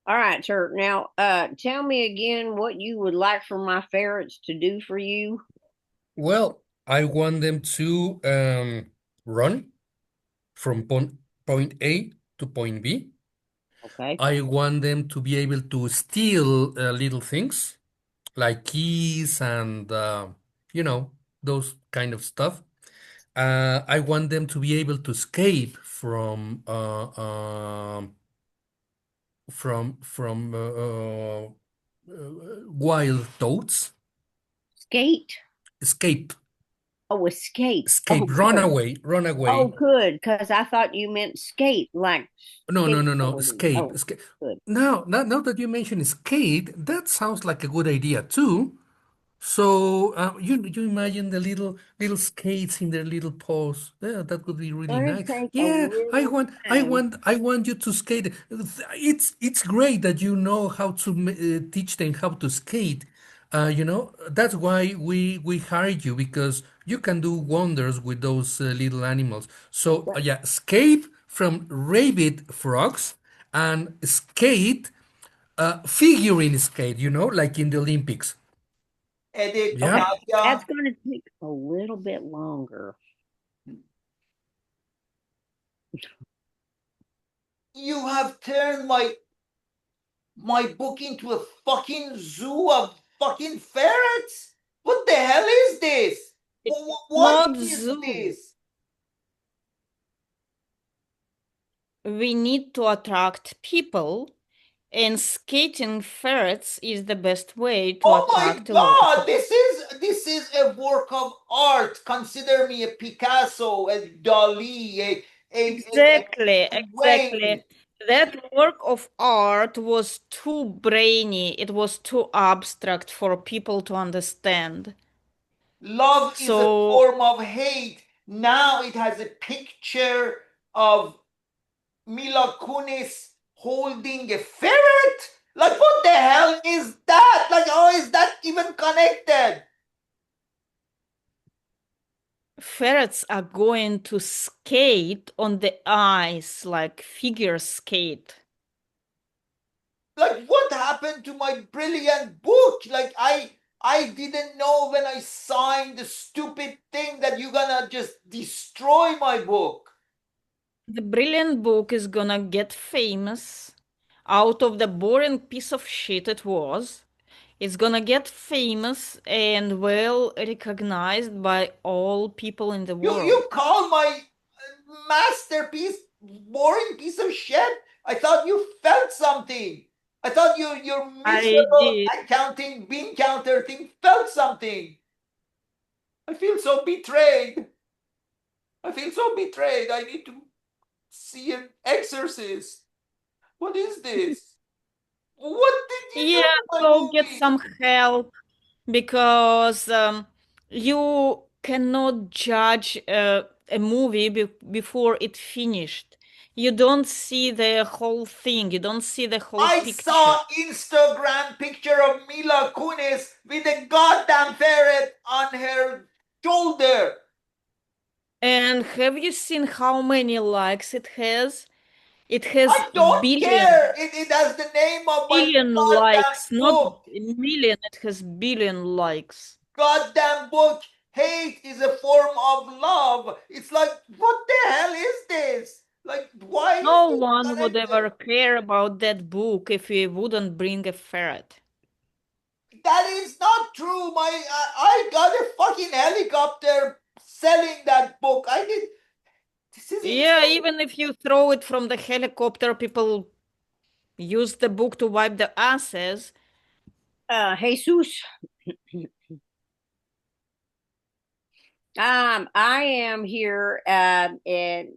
All right, sir. Now, tell me again what you would like for my ferrets to do for you. Well, I want them to run from point A to point B. Okay. I want them to be able to steal little things like keys and you know those kind of stuff. I want them to be able to escape wild toads. Skate. Escape, Oh, escape. Oh, escape, run good. away, run Oh, away. good. Because I thought you meant skate, like No, no, no, no. skateboarding. Escape. Oh, Escape. good. Now that you mention skate, that sounds like a good idea too. So you imagine the little skates in their little paws. Yeah, that would be really Gonna nice. take a Yeah, little I time. want I want you to skate. It's great that you know how to teach them how to skate. That's why we hired you because you can do wonders with those little animals. So Right. yeah, skate from rabid frogs and skate figurine skate. Like in the Olympics. Edit, Yeah. Okay. That's Nadia. gonna take a little bit longer. You have turned my book into a fucking zoo of fucking ferrets. What the hell is this? It's What not is zoo. this? We need to attract people, and skating ferrets is the best way to Oh my attract a lot of God! people. This is a work of art. Consider me a Picasso, a Dali, a Exactly, Wayne. exactly. That work of art was too brainy, it was too abstract for people to understand. Love is a So, form of hate. Now it has a picture of Mila Kunis holding a ferret. Like, what the hell is that? Like, how is that even connected? ferrets are going to skate on the ice like figure skate. Like, what happened to my brilliant book? Like, I didn't know when I signed the stupid thing that you're gonna just destroy my book. The brilliant book is gonna get famous out of the boring piece of shit it was. It's gonna get famous and well recognized by all people in the world. You call my masterpiece boring piece of shit? I thought you felt something. I thought your I miserable did. accounting bean counter thing felt something. I feel so betrayed. I feel so betrayed. I need to see an exorcist. What is this? What did you do Yeah, to my go get movie? some help because you cannot judge a movie before it finished. You don't see the whole thing. You don't see the whole I picture. saw Instagram picture of Mila Kunis with a goddamn ferret on her shoulder. And have you seen how many likes it has? It has I don't billion care. It has the name of my billion goddamn likes, not book. million. It has billion likes. Goddamn book. Hate is a form of love. It's like, what the hell is this? Like, why is No this one would connected? ever care about that book if we wouldn't bring a ferret. That is not true. I got a fucking helicopter selling that book. I did. This is Yeah, insane. even if you throw it from the helicopter, people use the book to wipe their asses. Jesus. I am here in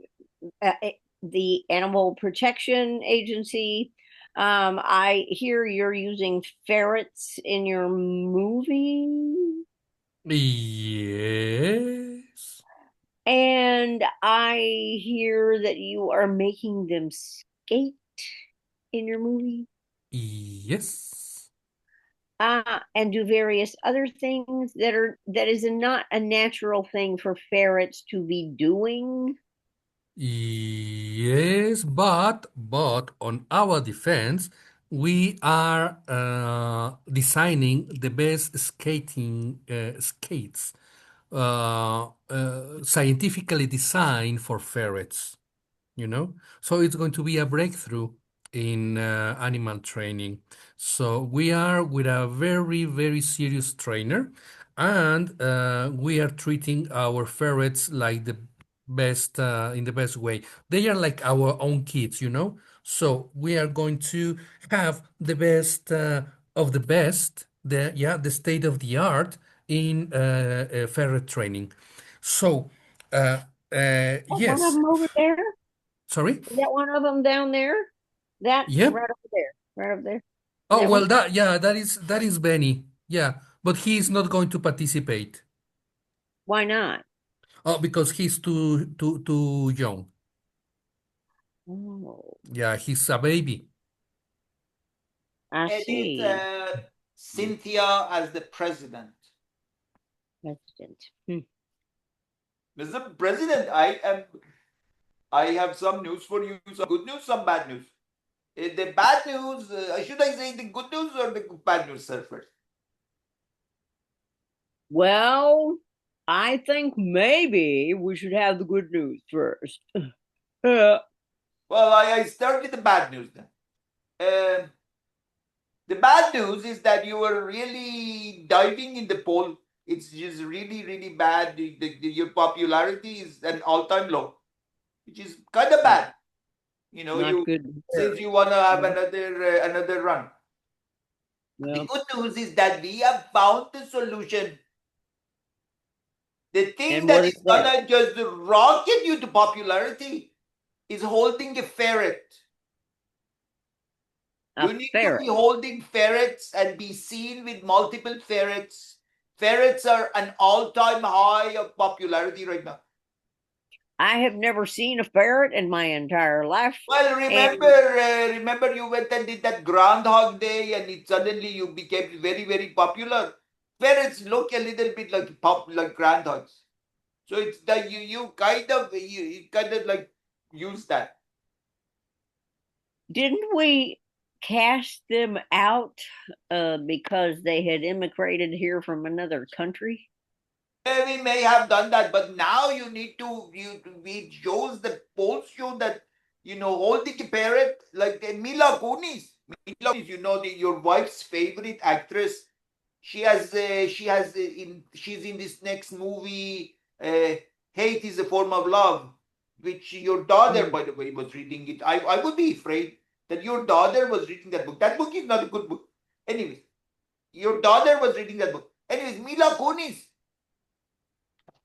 the Animal Protection Agency. I hear you're using ferrets in your movie, Yes. and I hear that you are making them skate in your movie, Yes. and do various other things that is not a natural thing for ferrets to be doing. Yes, but on our defense, we are designing the best skating skates, scientifically designed for ferrets. So it's going to be a breakthrough in animal training. So we are with a very, very serious trainer, and we are treating our ferrets like the best in the best way. They are like our own kids. So we are going to have the best of the best, the state of the art in ferret training. So Oh, one of yes. them over there. Sorry? Is that one of them down there? That Yep. right over there. Right over there. Is Oh that one? well, that is Benny. Yeah, but he's not going to participate. Why not? Oh, because he's too young. Oh, Yeah, he's a baby. I Edit see. Cynthia as the president. President. Mr. President, I have some news for you. Some good news, some bad news. The bad news, should I say the good news or the bad news, sir, first? Well, I think maybe we should have the good news first. Well, I start with the bad news then. The bad news is that you were really diving in the poll. It's just really, really bad. Your popularity is an all-time low, which is kind of bad. Not good to Since hear. you want to have Yeah. another run. The Well, good news is that we have found the solution. The thing and that what is is that? gonna just rocket you to popularity is holding a ferret. A You need to ferret. be holding ferrets and be seen with multiple ferrets. Ferrets are an all-time high of popularity right now. I have never seen a ferret in my entire life. Well, And remember you went and did that Groundhog Day, and suddenly you became very, very popular. Ferrets look a little bit like groundhogs, so it's that you kind of like use that. didn't we cast them out because they had immigrated here from another country? We may have done that, but now you need to we shows the polls show that holding a parrot like Mila Kunis. Mila Kunis, your wife's favorite actress. She's in this next movie. Hate is a form of love, which your daughter, Mm. by the way, was reading it. I would be afraid that your daughter was reading that book. That book is not a good book. Anyways, your daughter was reading that book. Anyways, Mila Kunis,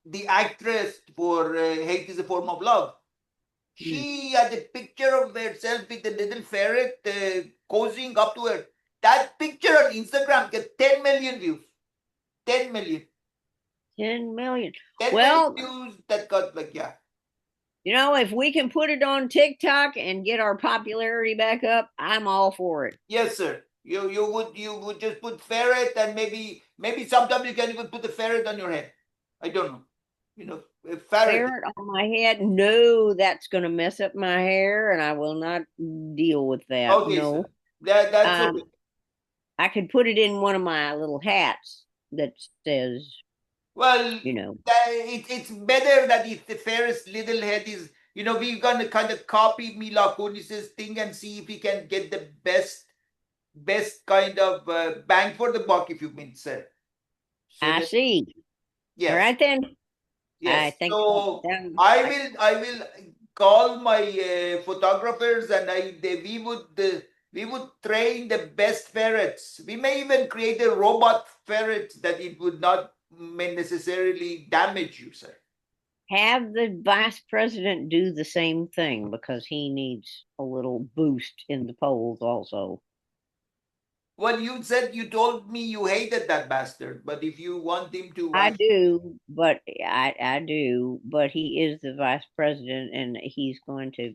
the actress for Hate is a Form of Love. Mm. She had a picture of herself with a little ferret cozying up to her. That picture on Instagram gets 10 million views. 10 million. 10 million. 10 million Well, views that got like, yeah. if we can put it on TikTok and get our popularity back up, I'm all for it. Yes, sir. You would just put ferret and maybe sometimes you can even put the ferret on your head. I don't know. A ferret. Ferret on my head? No, that's going to mess up my hair, and I will not deal with that. Okay, sir. No. That's Um, okay. I could put it in one of my little hats that says, Well, you know, it's better that if the Ferris little head is, we're gonna kind of copy Mila Kunis's thing and see if we can get the best kind of bang for the buck, if you mean, sir. So I that see. All yes, right then. I yes. think that So sounds I will call my photographers and we would train the best ferrets. We may even create a robot ferret that it would not may necessarily damage you, sir. have the vice president do the same thing because he needs a little boost in the polls also. Well, you told me you hated that bastard, but if you want him to I actually, do, but I do, but he is the vice president and he's going to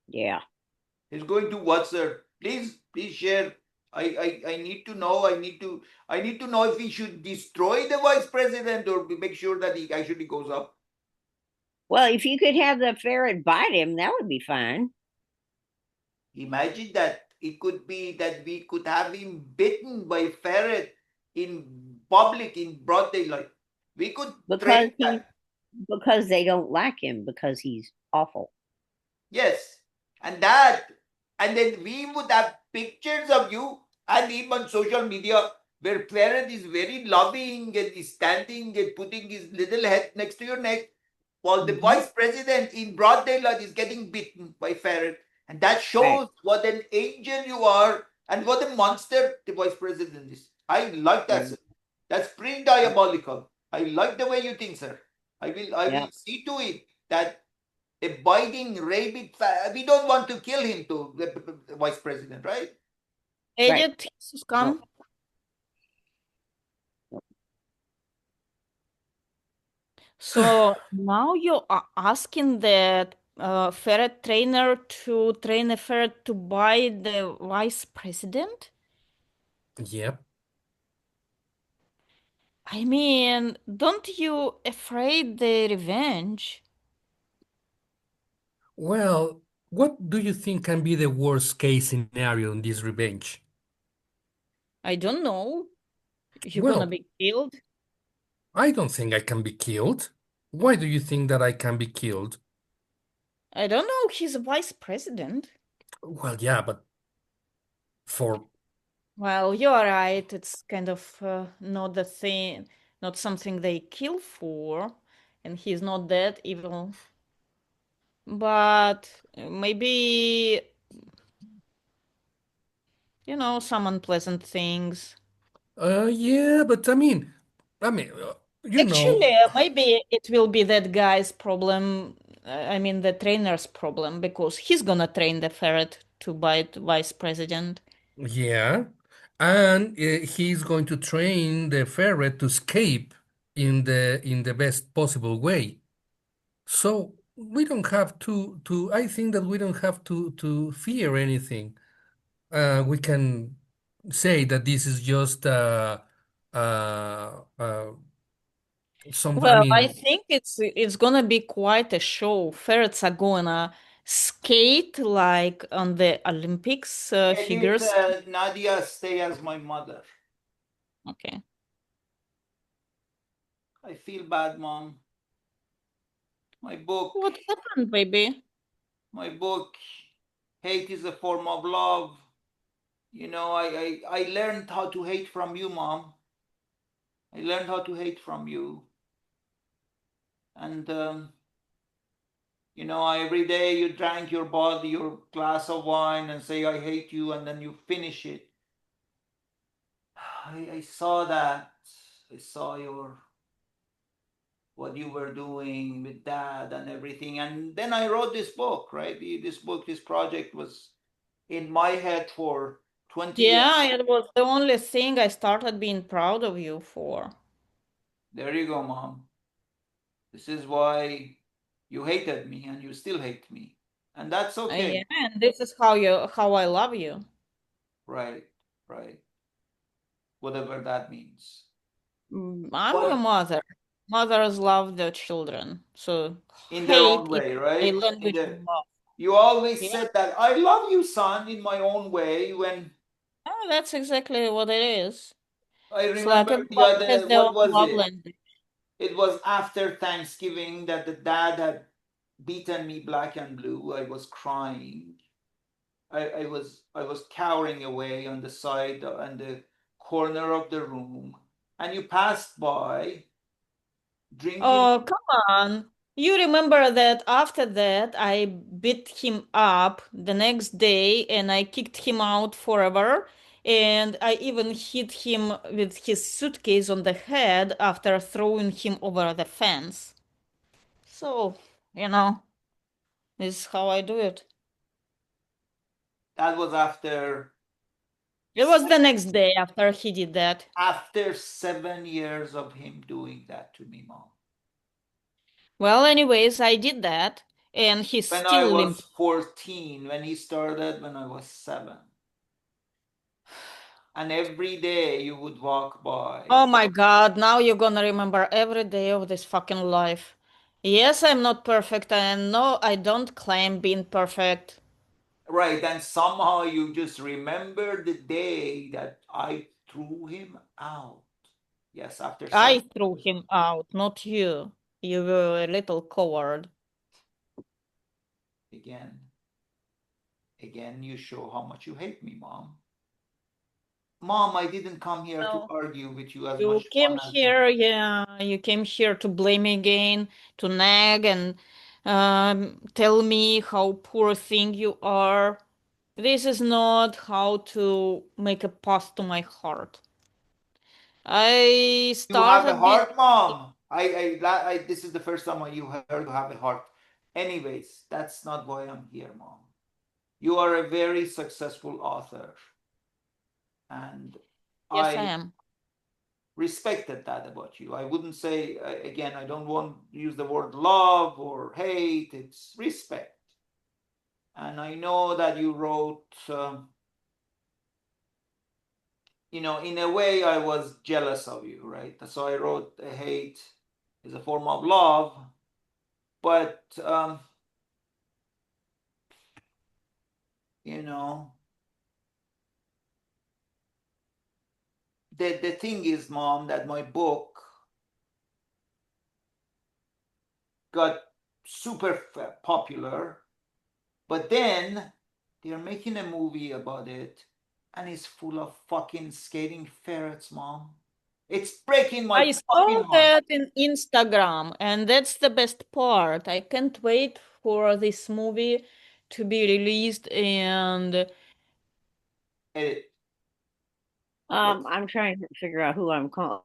yeah. he's going to what, sir? Please share. I need to know. I need to know if we should destroy the vice president or make sure that he actually goes up. Well, if you could have the ferret bite him, that would be fine. Imagine that it could be that we could have him bitten by a ferret in public in broad daylight. We could train Because he that. because they don't like him because he's awful. Yes. And then we would have pictures of you and him on social media where Ferret is very loving and is standing and putting his little head next to your neck while the Mm-hmm. vice president in broad daylight is getting bitten by Ferret. And that Right, shows what an angel you are and what a monster the vice president is. I like that, right. sir. That's pretty diabolical. I like the way you think, sir. I will Yeah, see to it that a biting rabid we don't want to kill him to the vice president, right? right. Edit, Jesus, No. come. So now you are asking the ferret trainer to train a ferret to bite the vice president? Yep. I mean, don't you afraid the revenge? Well, what do you think can be the worst case scenario in this revenge? I don't know. You're gonna Well, be killed? I don't think I can be killed. Why do you think that I can be killed? I don't know. He's a vice president. Well, yeah, but for Well, you're right. It's kind of not the thing, not something they kill for, and he's not that evil. But maybe, some unpleasant things. yeah, but I mean, you know, Actually, maybe it will be that guy's problem. I mean, the trainer's problem, because he's gonna train the ferret to bite vice president. yeah, and he's going to train the ferret to escape in the best possible way. So we don't have to. I think that we don't have to fear anything. We can say that this is just some. I Well, I mean, think it's gonna be quite a show. Ferrets are gonna skate like on the Olympics figure Edit skate? Nadia, stay as my mother. Okay. I feel bad, Mom. My book, What happened, baby? my book, Hate is a Form of Love. You know, I learned how to hate from you, Mom. I learned how to hate from you. And, you know, every day you drank your glass of wine and say, I hate you, and then you finish it. I saw that. I saw what you were doing with dad and everything. And then I wrote this book, right? This project was in my head for 20 years. Yeah, it was the only thing I started being proud of you for. There you go, Mom. This is why you hated me and you still hate me. And that's Yeah, okay. and this is how I love you. Right, right. Whatever that means. I'm your But mother. Mothers love their children. So in their own hate is way, a right? language of love. You always Yeah, said that I love you, son, in my own way. When oh, that's exactly what it is. I It's like remember the everybody has other, their what own was love it? language. It was after Thanksgiving that the dad had beaten me black and blue. I was crying. I was cowering away on the side on the corner of the room, and you passed by drinking. Oh, come on. You remember that after that, I beat him up the next day and I kicked him out forever. And I even hit him with his suitcase on the head after throwing him over the fence. So, you know, this is how I do it. That was It was the next day after he did that. after 7 years of him doing that to me, Mom. Well, anyways, I did that, and he's When I still was limping. 14, when he started, when I was 7. And every day you would walk by. Oh my God, now you're gonna remember every day of this fucking life. Yes, I'm not perfect, and no, I don't claim being perfect. Right, and somehow you just remember the day that I threw him out. Yes, after I 7 threw years. him out, not you. You were a little coward. Again, again, you show how much you hate me, Mom. Mom, I didn't come here to No. argue with you as You much came fun as I. here, yeah, you came here to blame me again, to nag and tell me how poor thing you are. This is not how to make a path to my heart. I You have a started being. heart, Mom. This is the first time you heard you have a heart. Anyways, that's not why I'm here, Mom. You are a very successful author, and Yes, I I am. respected that about you. I wouldn't say, again, I don't want to use the word love or hate, it's respect. And I know that you wrote, in a way, I was jealous of you, right? So I wrote, hate is a form of love, but, you know, the thing is, Mom, that my book got super popular. But then they're making a movie about it, and it's full of fucking skating ferrets, Mom. It's breaking my I saw fucking heart. that in Instagram, and that's the best part. I can't wait for this movie to be released and Edit. Yes. I'm trying to figure out who I'm calling.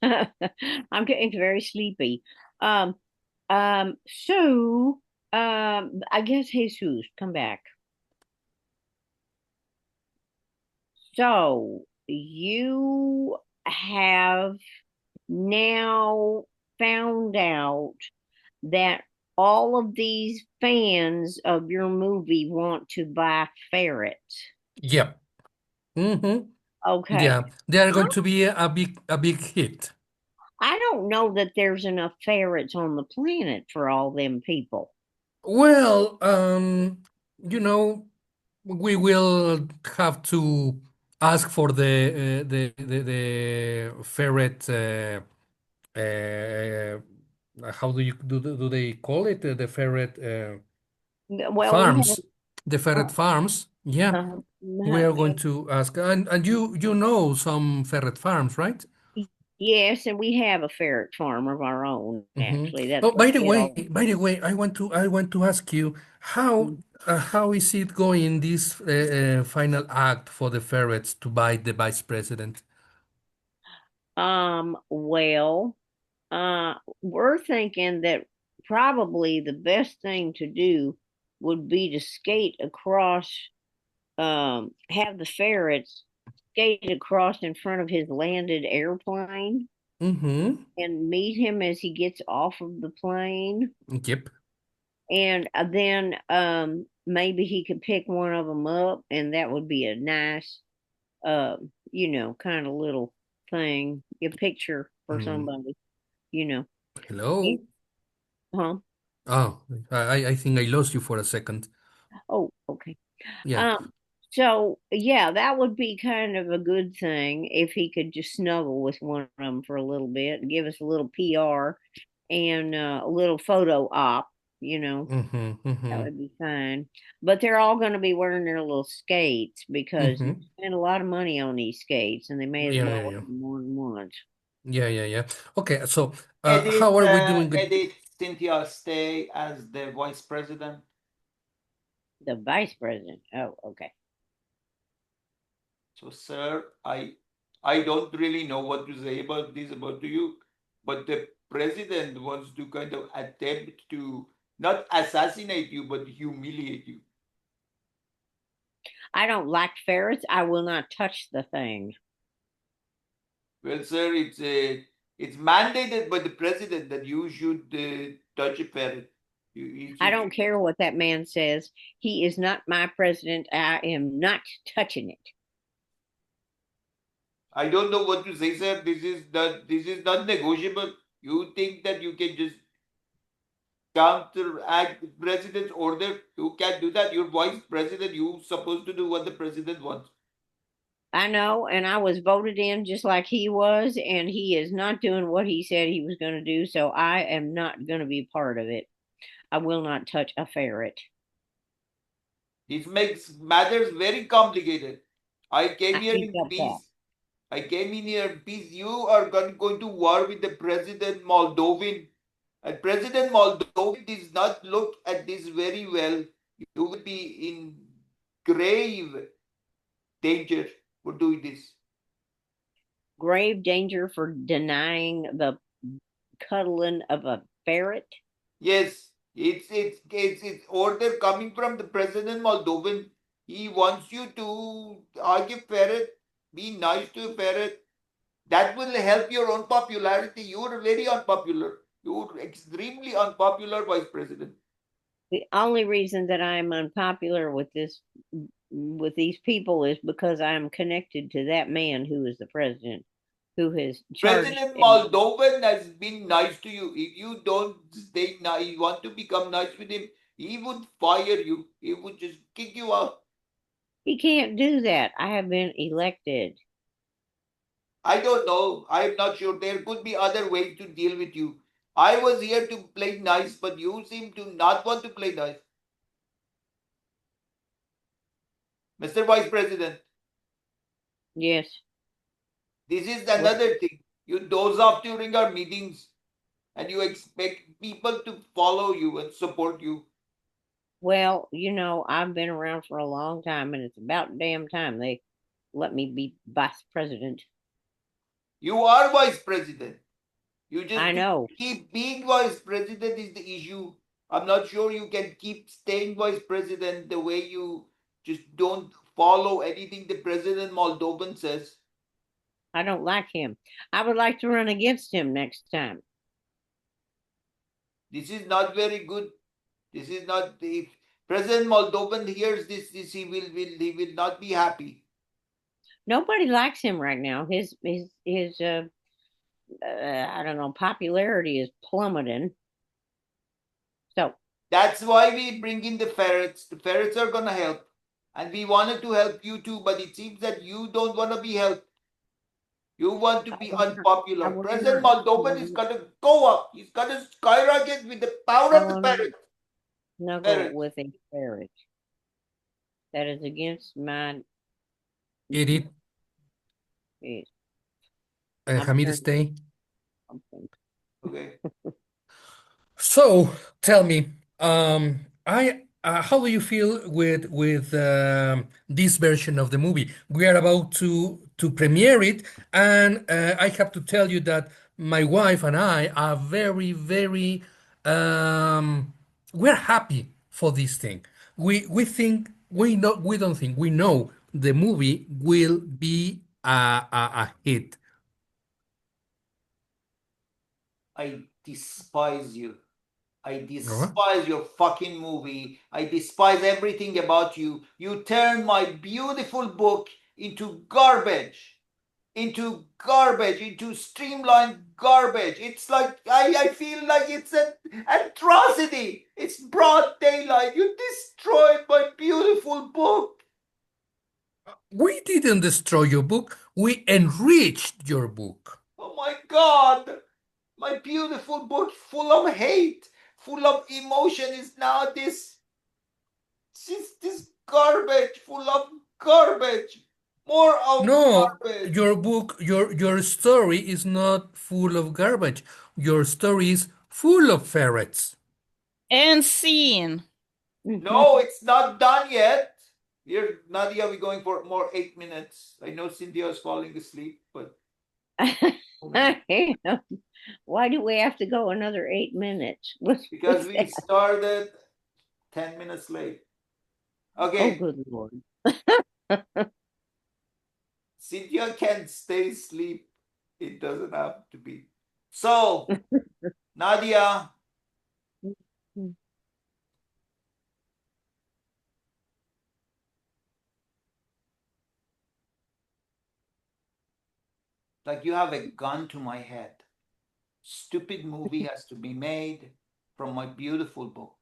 I'm getting very sleepy. Um, so, I guess Jesus, come back. So, you have now found out that all of these fans of your movie want to buy ferrets. Yeah. Mm-hmm. Okay. Yeah. They are going Well, to be a big hit. I don't know that there's enough ferrets on the planet for all them people. Well, you know, we will have to ask for the ferret. How do they call it? The ferret Well, we have farms. The ferret farms. Yeah, we are going to ask. And you know some ferret farms, right? yes, and we have a ferret farm of our own. Hmm. Actually, that's Oh, where we get all. by the way, I want to ask you how is it going this final act for the ferrets to bite the vice president? Well, we're thinking that probably the best thing to do would be to skate across, have the ferrets skate across in front of his landed airplane Mm-hmm. and meet him as he gets off of the plane. Yep. And then maybe he could pick one of them up, and that would be a nice, kind of little thing, a picture for Mm. somebody, you know. Hello. Huh? Oh, I think I lost you for a second. Oh, okay. Yeah. Um, so yeah, that would be kind of a good thing if he could just snuggle with one of them for a little bit and give us a little PR and a little photo op, you know. Mm-hmm. That Mm-hmm. would be fine. But they're all going to be wearing their little skates because you Mm-hmm. spend a lot of money on these skates and they may as Yeah, well yeah, wear yeah. them more than once. Yeah, yeah, yeah. Okay, so how Edith, are we doing with Edith, Cynthia stay as the vice president. The vice president. Oh, okay. So, sir, I don't really know what to say about this about you, but the president wants to kind of attempt to not assassinate you, but humiliate you. I don't like ferrets. I will not touch the thing. Well, sir, it's mandated by the president that you should touch a ferret. I don't care what that man says. He is not my president. I am not touching it. I don't know what to say, sir. This is not negotiable. You think that you can just counteract the president's order? You can't do that. You're vice president. You're supposed to do what the president wants. I know, and I was voted in just like he was, and he is not doing what he said he was going to do, so I am not going to be part of it. I will not touch a ferret. This makes matters very complicated. I came I here ain't in got that. peace. I came in here in peace. You are going to war with the president Moldovan. And President Moldovan does not look at this very well. You will be in grave danger for doing this. Grave danger for denying the cuddling of a ferret. Yes, it's order coming from the President Moldovan. He wants you to hug a ferret, be nice to a ferret. That will help your own popularity. You are very unpopular. You're extremely unpopular, Vice President. The only reason that I am unpopular with these people is because I am connected to that man who is the president, who has charged President them. Moldovan has been nice to you. If you don't stay nice, you want to become nice with him, he would fire you. He would just kick you out. He can't do that. I have been elected. I don't know. I'm not sure. There could be other ways to deal with you. I was here to play nice, but you seem to not want to play nice. Mr. Vice President, Yes. this is Well, another thing. You doze off during our meetings and you expect people to follow you and support you. well, I've been around for a long time, and it's about damn time they let me be vice president. You are Vice President. You just I know. keep being Vice President is the issue. I'm not sure you can keep staying Vice President the way you just don't follow anything the President Moldovan says. I don't like him. I would like to run against him next time. This is not very good. This is not if President Moldovan hears this he will not be happy. Nobody likes him right now. His I don't know, popularity is plummeting. So That's why we bring in the ferrets. The ferrets are gonna help. And we wanted to help you too, but it seems that you don't want to be helped. You want to be I unpopular. will President not. Moldovan is gonna go up. He's gonna skyrocket with the power I of the will not ferret. snuggle with a ferret. That is against my. Edith, Yes, I'm Hamid, turning stay. something. Okay. So tell me, I how do you feel with this version of the movie? We are about to premiere it, and I have to tell you that my wife and I are very we're happy for this thing. We think we don't think we know the movie will be a hit. I despise you. I No? despise your fucking movie. I despise everything about you. You turned my beautiful book into garbage. Into streamlined garbage. It's like I feel like it's an atrocity. It's broad daylight. You destroyed my beautiful book. We didn't destroy your book, we enriched your book. Oh my god. My beautiful book full of hate, full of emotion is now this garbage, full of garbage. More of No, garbage. your book, your story is not full of garbage. Your story is full of ferrets. And scene. No, it's not done yet. Here, Nadia, we're going for more 8 minutes. I know Cynthia is falling asleep, but Why do we have to go another 8 minutes? because What's we that? started 10 minutes late. Oh, Okay, good Lord. Cynthia can stay asleep. It doesn't have to be. So, Nadia, like you have a gun to my head. Stupid movie has to be made from my beautiful book.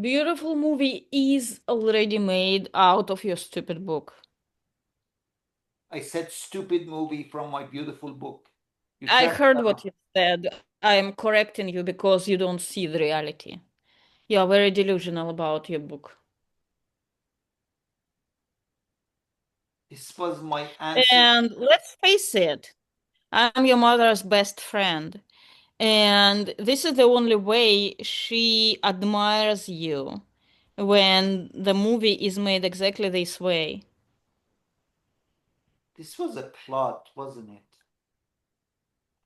Beautiful movie is already made out of your stupid book. I said stupid movie from my beautiful book. You I turned heard it what around. you said. I am correcting you because you don't see the reality. You are very delusional about your book. This was my answer. And let's face it, I'm your mother's best friend. And this is the only way she admires you when the movie is made exactly this way. This was a plot, wasn't it?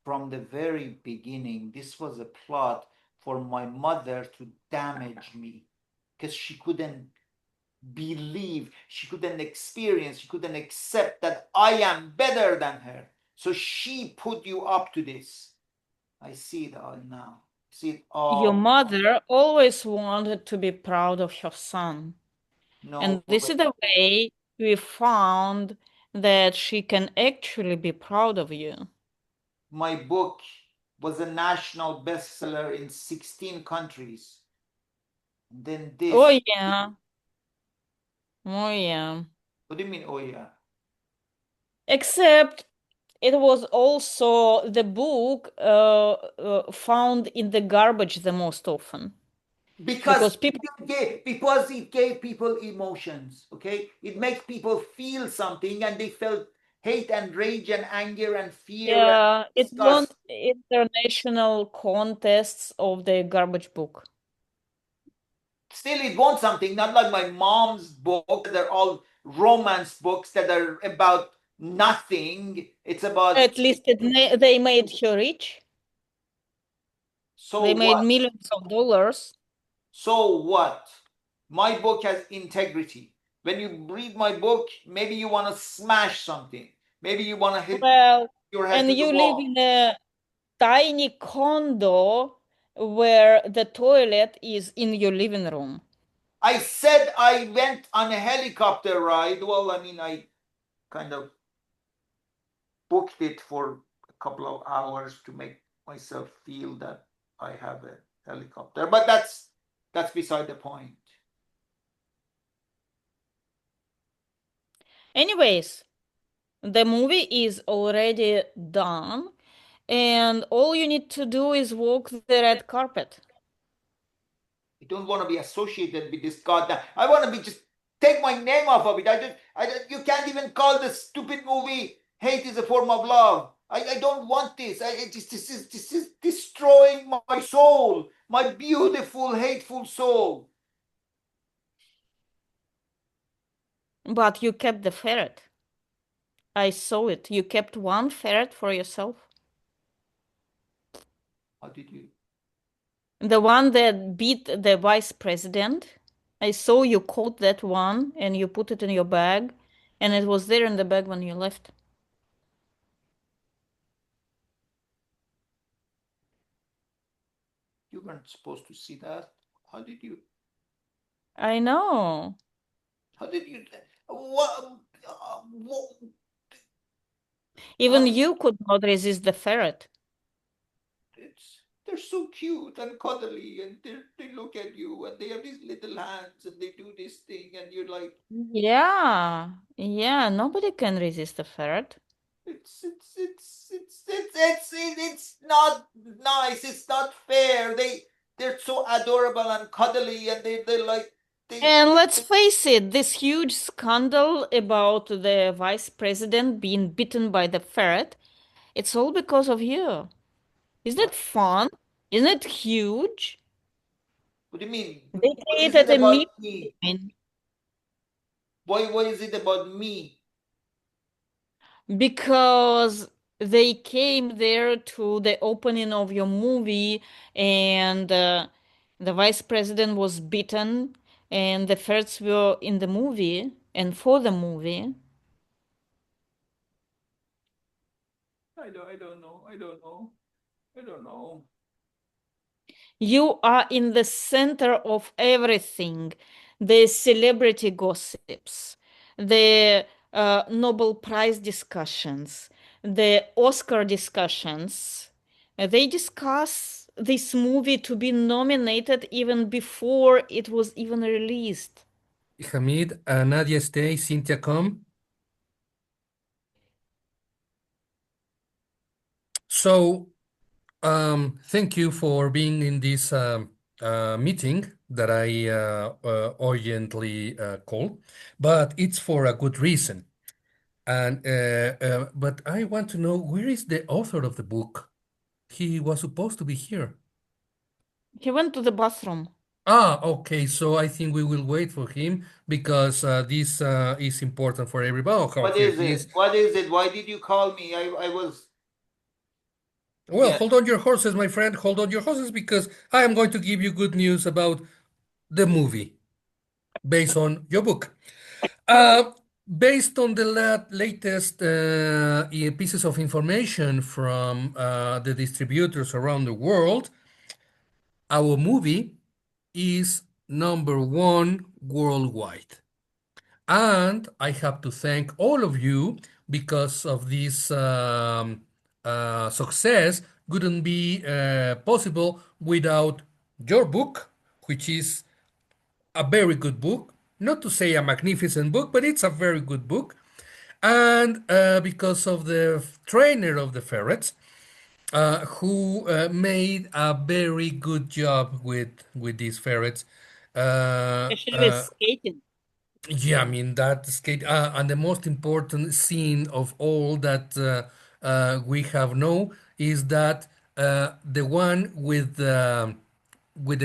From the very beginning, this was a plot for my mother to damage me because she couldn't believe, she couldn't experience, she couldn't accept that I am better than her. So she put you up to this. I see it all now. See it Your all. mother always wanted to be proud of her son. No And this way. is the way we found that she can actually be proud of you. My book was a national bestseller in 16 countries. And then Oh, this. yeah. Oh, yeah. What do you mean, oh yeah? Except it was also the book found in the garbage the most often. Because Because people, it gave people emotions, okay? It makes people feel something and they felt hate and rage and anger and fear and yeah, it won disgust. international contests of the garbage book. Still, it wants something, not like my mom's books that are all romance books that are about nothing. It's about At least they made her rich. so They made what? millions of dollars. So what? My book has integrity. When you read my book, maybe you want to smash something. Maybe you want to hit Well, your head and to the you live wall. in a tiny condo where the toilet is in your living room. I said I went on a helicopter ride. Well, I mean, I kind of booked it for a couple of hours to make myself feel that I have a helicopter. But that's beside the point. Anyways, the movie is already done, and all you need to do is walk the red carpet. I don't want to be associated with this goddamn. I want to be just take my name off of it. You can't even call this stupid movie "Hate is a Form of Love." I don't want this. This is destroying my soul, my beautiful, hateful soul. But you kept the ferret. I saw it. You kept one ferret for yourself. How did you? The one that beat the vice president. I saw you caught that one and you put it in your bag, and it was there in the bag when you left. You weren't supposed to see that. How did you? I know. How did you? What? What? Even you could not resist the ferret. They're so cute and cuddly, and they look at you, and they have these little hands, and they do this thing, and you're like, Yeah, nobody can resist a ferret. it's not nice. It's not fair. They're so adorable and cuddly, and they're like And let's face it, this huge scandal about the vice president being bitten by the ferret, it's all because of you. Isn't it fun? Isn't it huge? What do you mean? They What is it created a meme. about me? Why is it about me? Because they came there to the opening of your movie, and the vice president was beaten, and the ferrets were in the movie and for the movie. I don't know. I don't know. I don't know. You are in the center of everything. The celebrity gossips, the Nobel Prize discussions, the Oscar discussions. They discuss this movie to be nominated even before it was even released. Hamid, Nadia stay, Cynthia come. So, thank you for being in this meeting that I urgently called, but it's for a good reason. And but I want to know, where is the author of the book? He was supposed to be here. He went to the bathroom. Ah, okay. So I think we will wait for him because this is important for everybody. Oh, What here is he it? is. What is it? Why did you call me? I was. Well, Yes. hold on your horses, my friend. Hold on your horses because I am going to give you good news about the movie based on your book. Uh, Based on the latest pieces of information from the distributors around the world, our movie is number one worldwide. And I have to thank all of you because of this success wouldn't be possible without your book, which is a very good book. Not to say a magnificent book, but it's a very good book. And because of the trainer of the ferrets, who made a very good job with these ferrets. Uh, Especially with uh, skating. yeah, I mean that skate, and the most important scene of all that we have know is that the one with the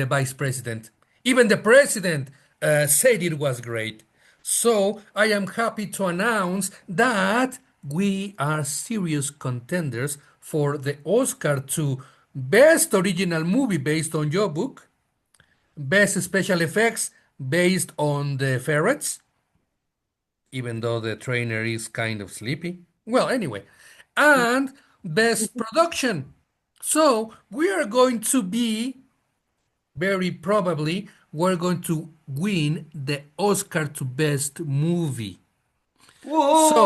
vice president. Even the president said it was great. So I am happy to announce that we are serious contenders for the Oscar to Best Original Movie based on your book, Best Special Effects based on the ferrets, even though the trainer is kind of sleepy. Well, anyway, and Best Production. So we are going to be, very probably, we're going to win the Oscar to Best Movie. Woohoo! So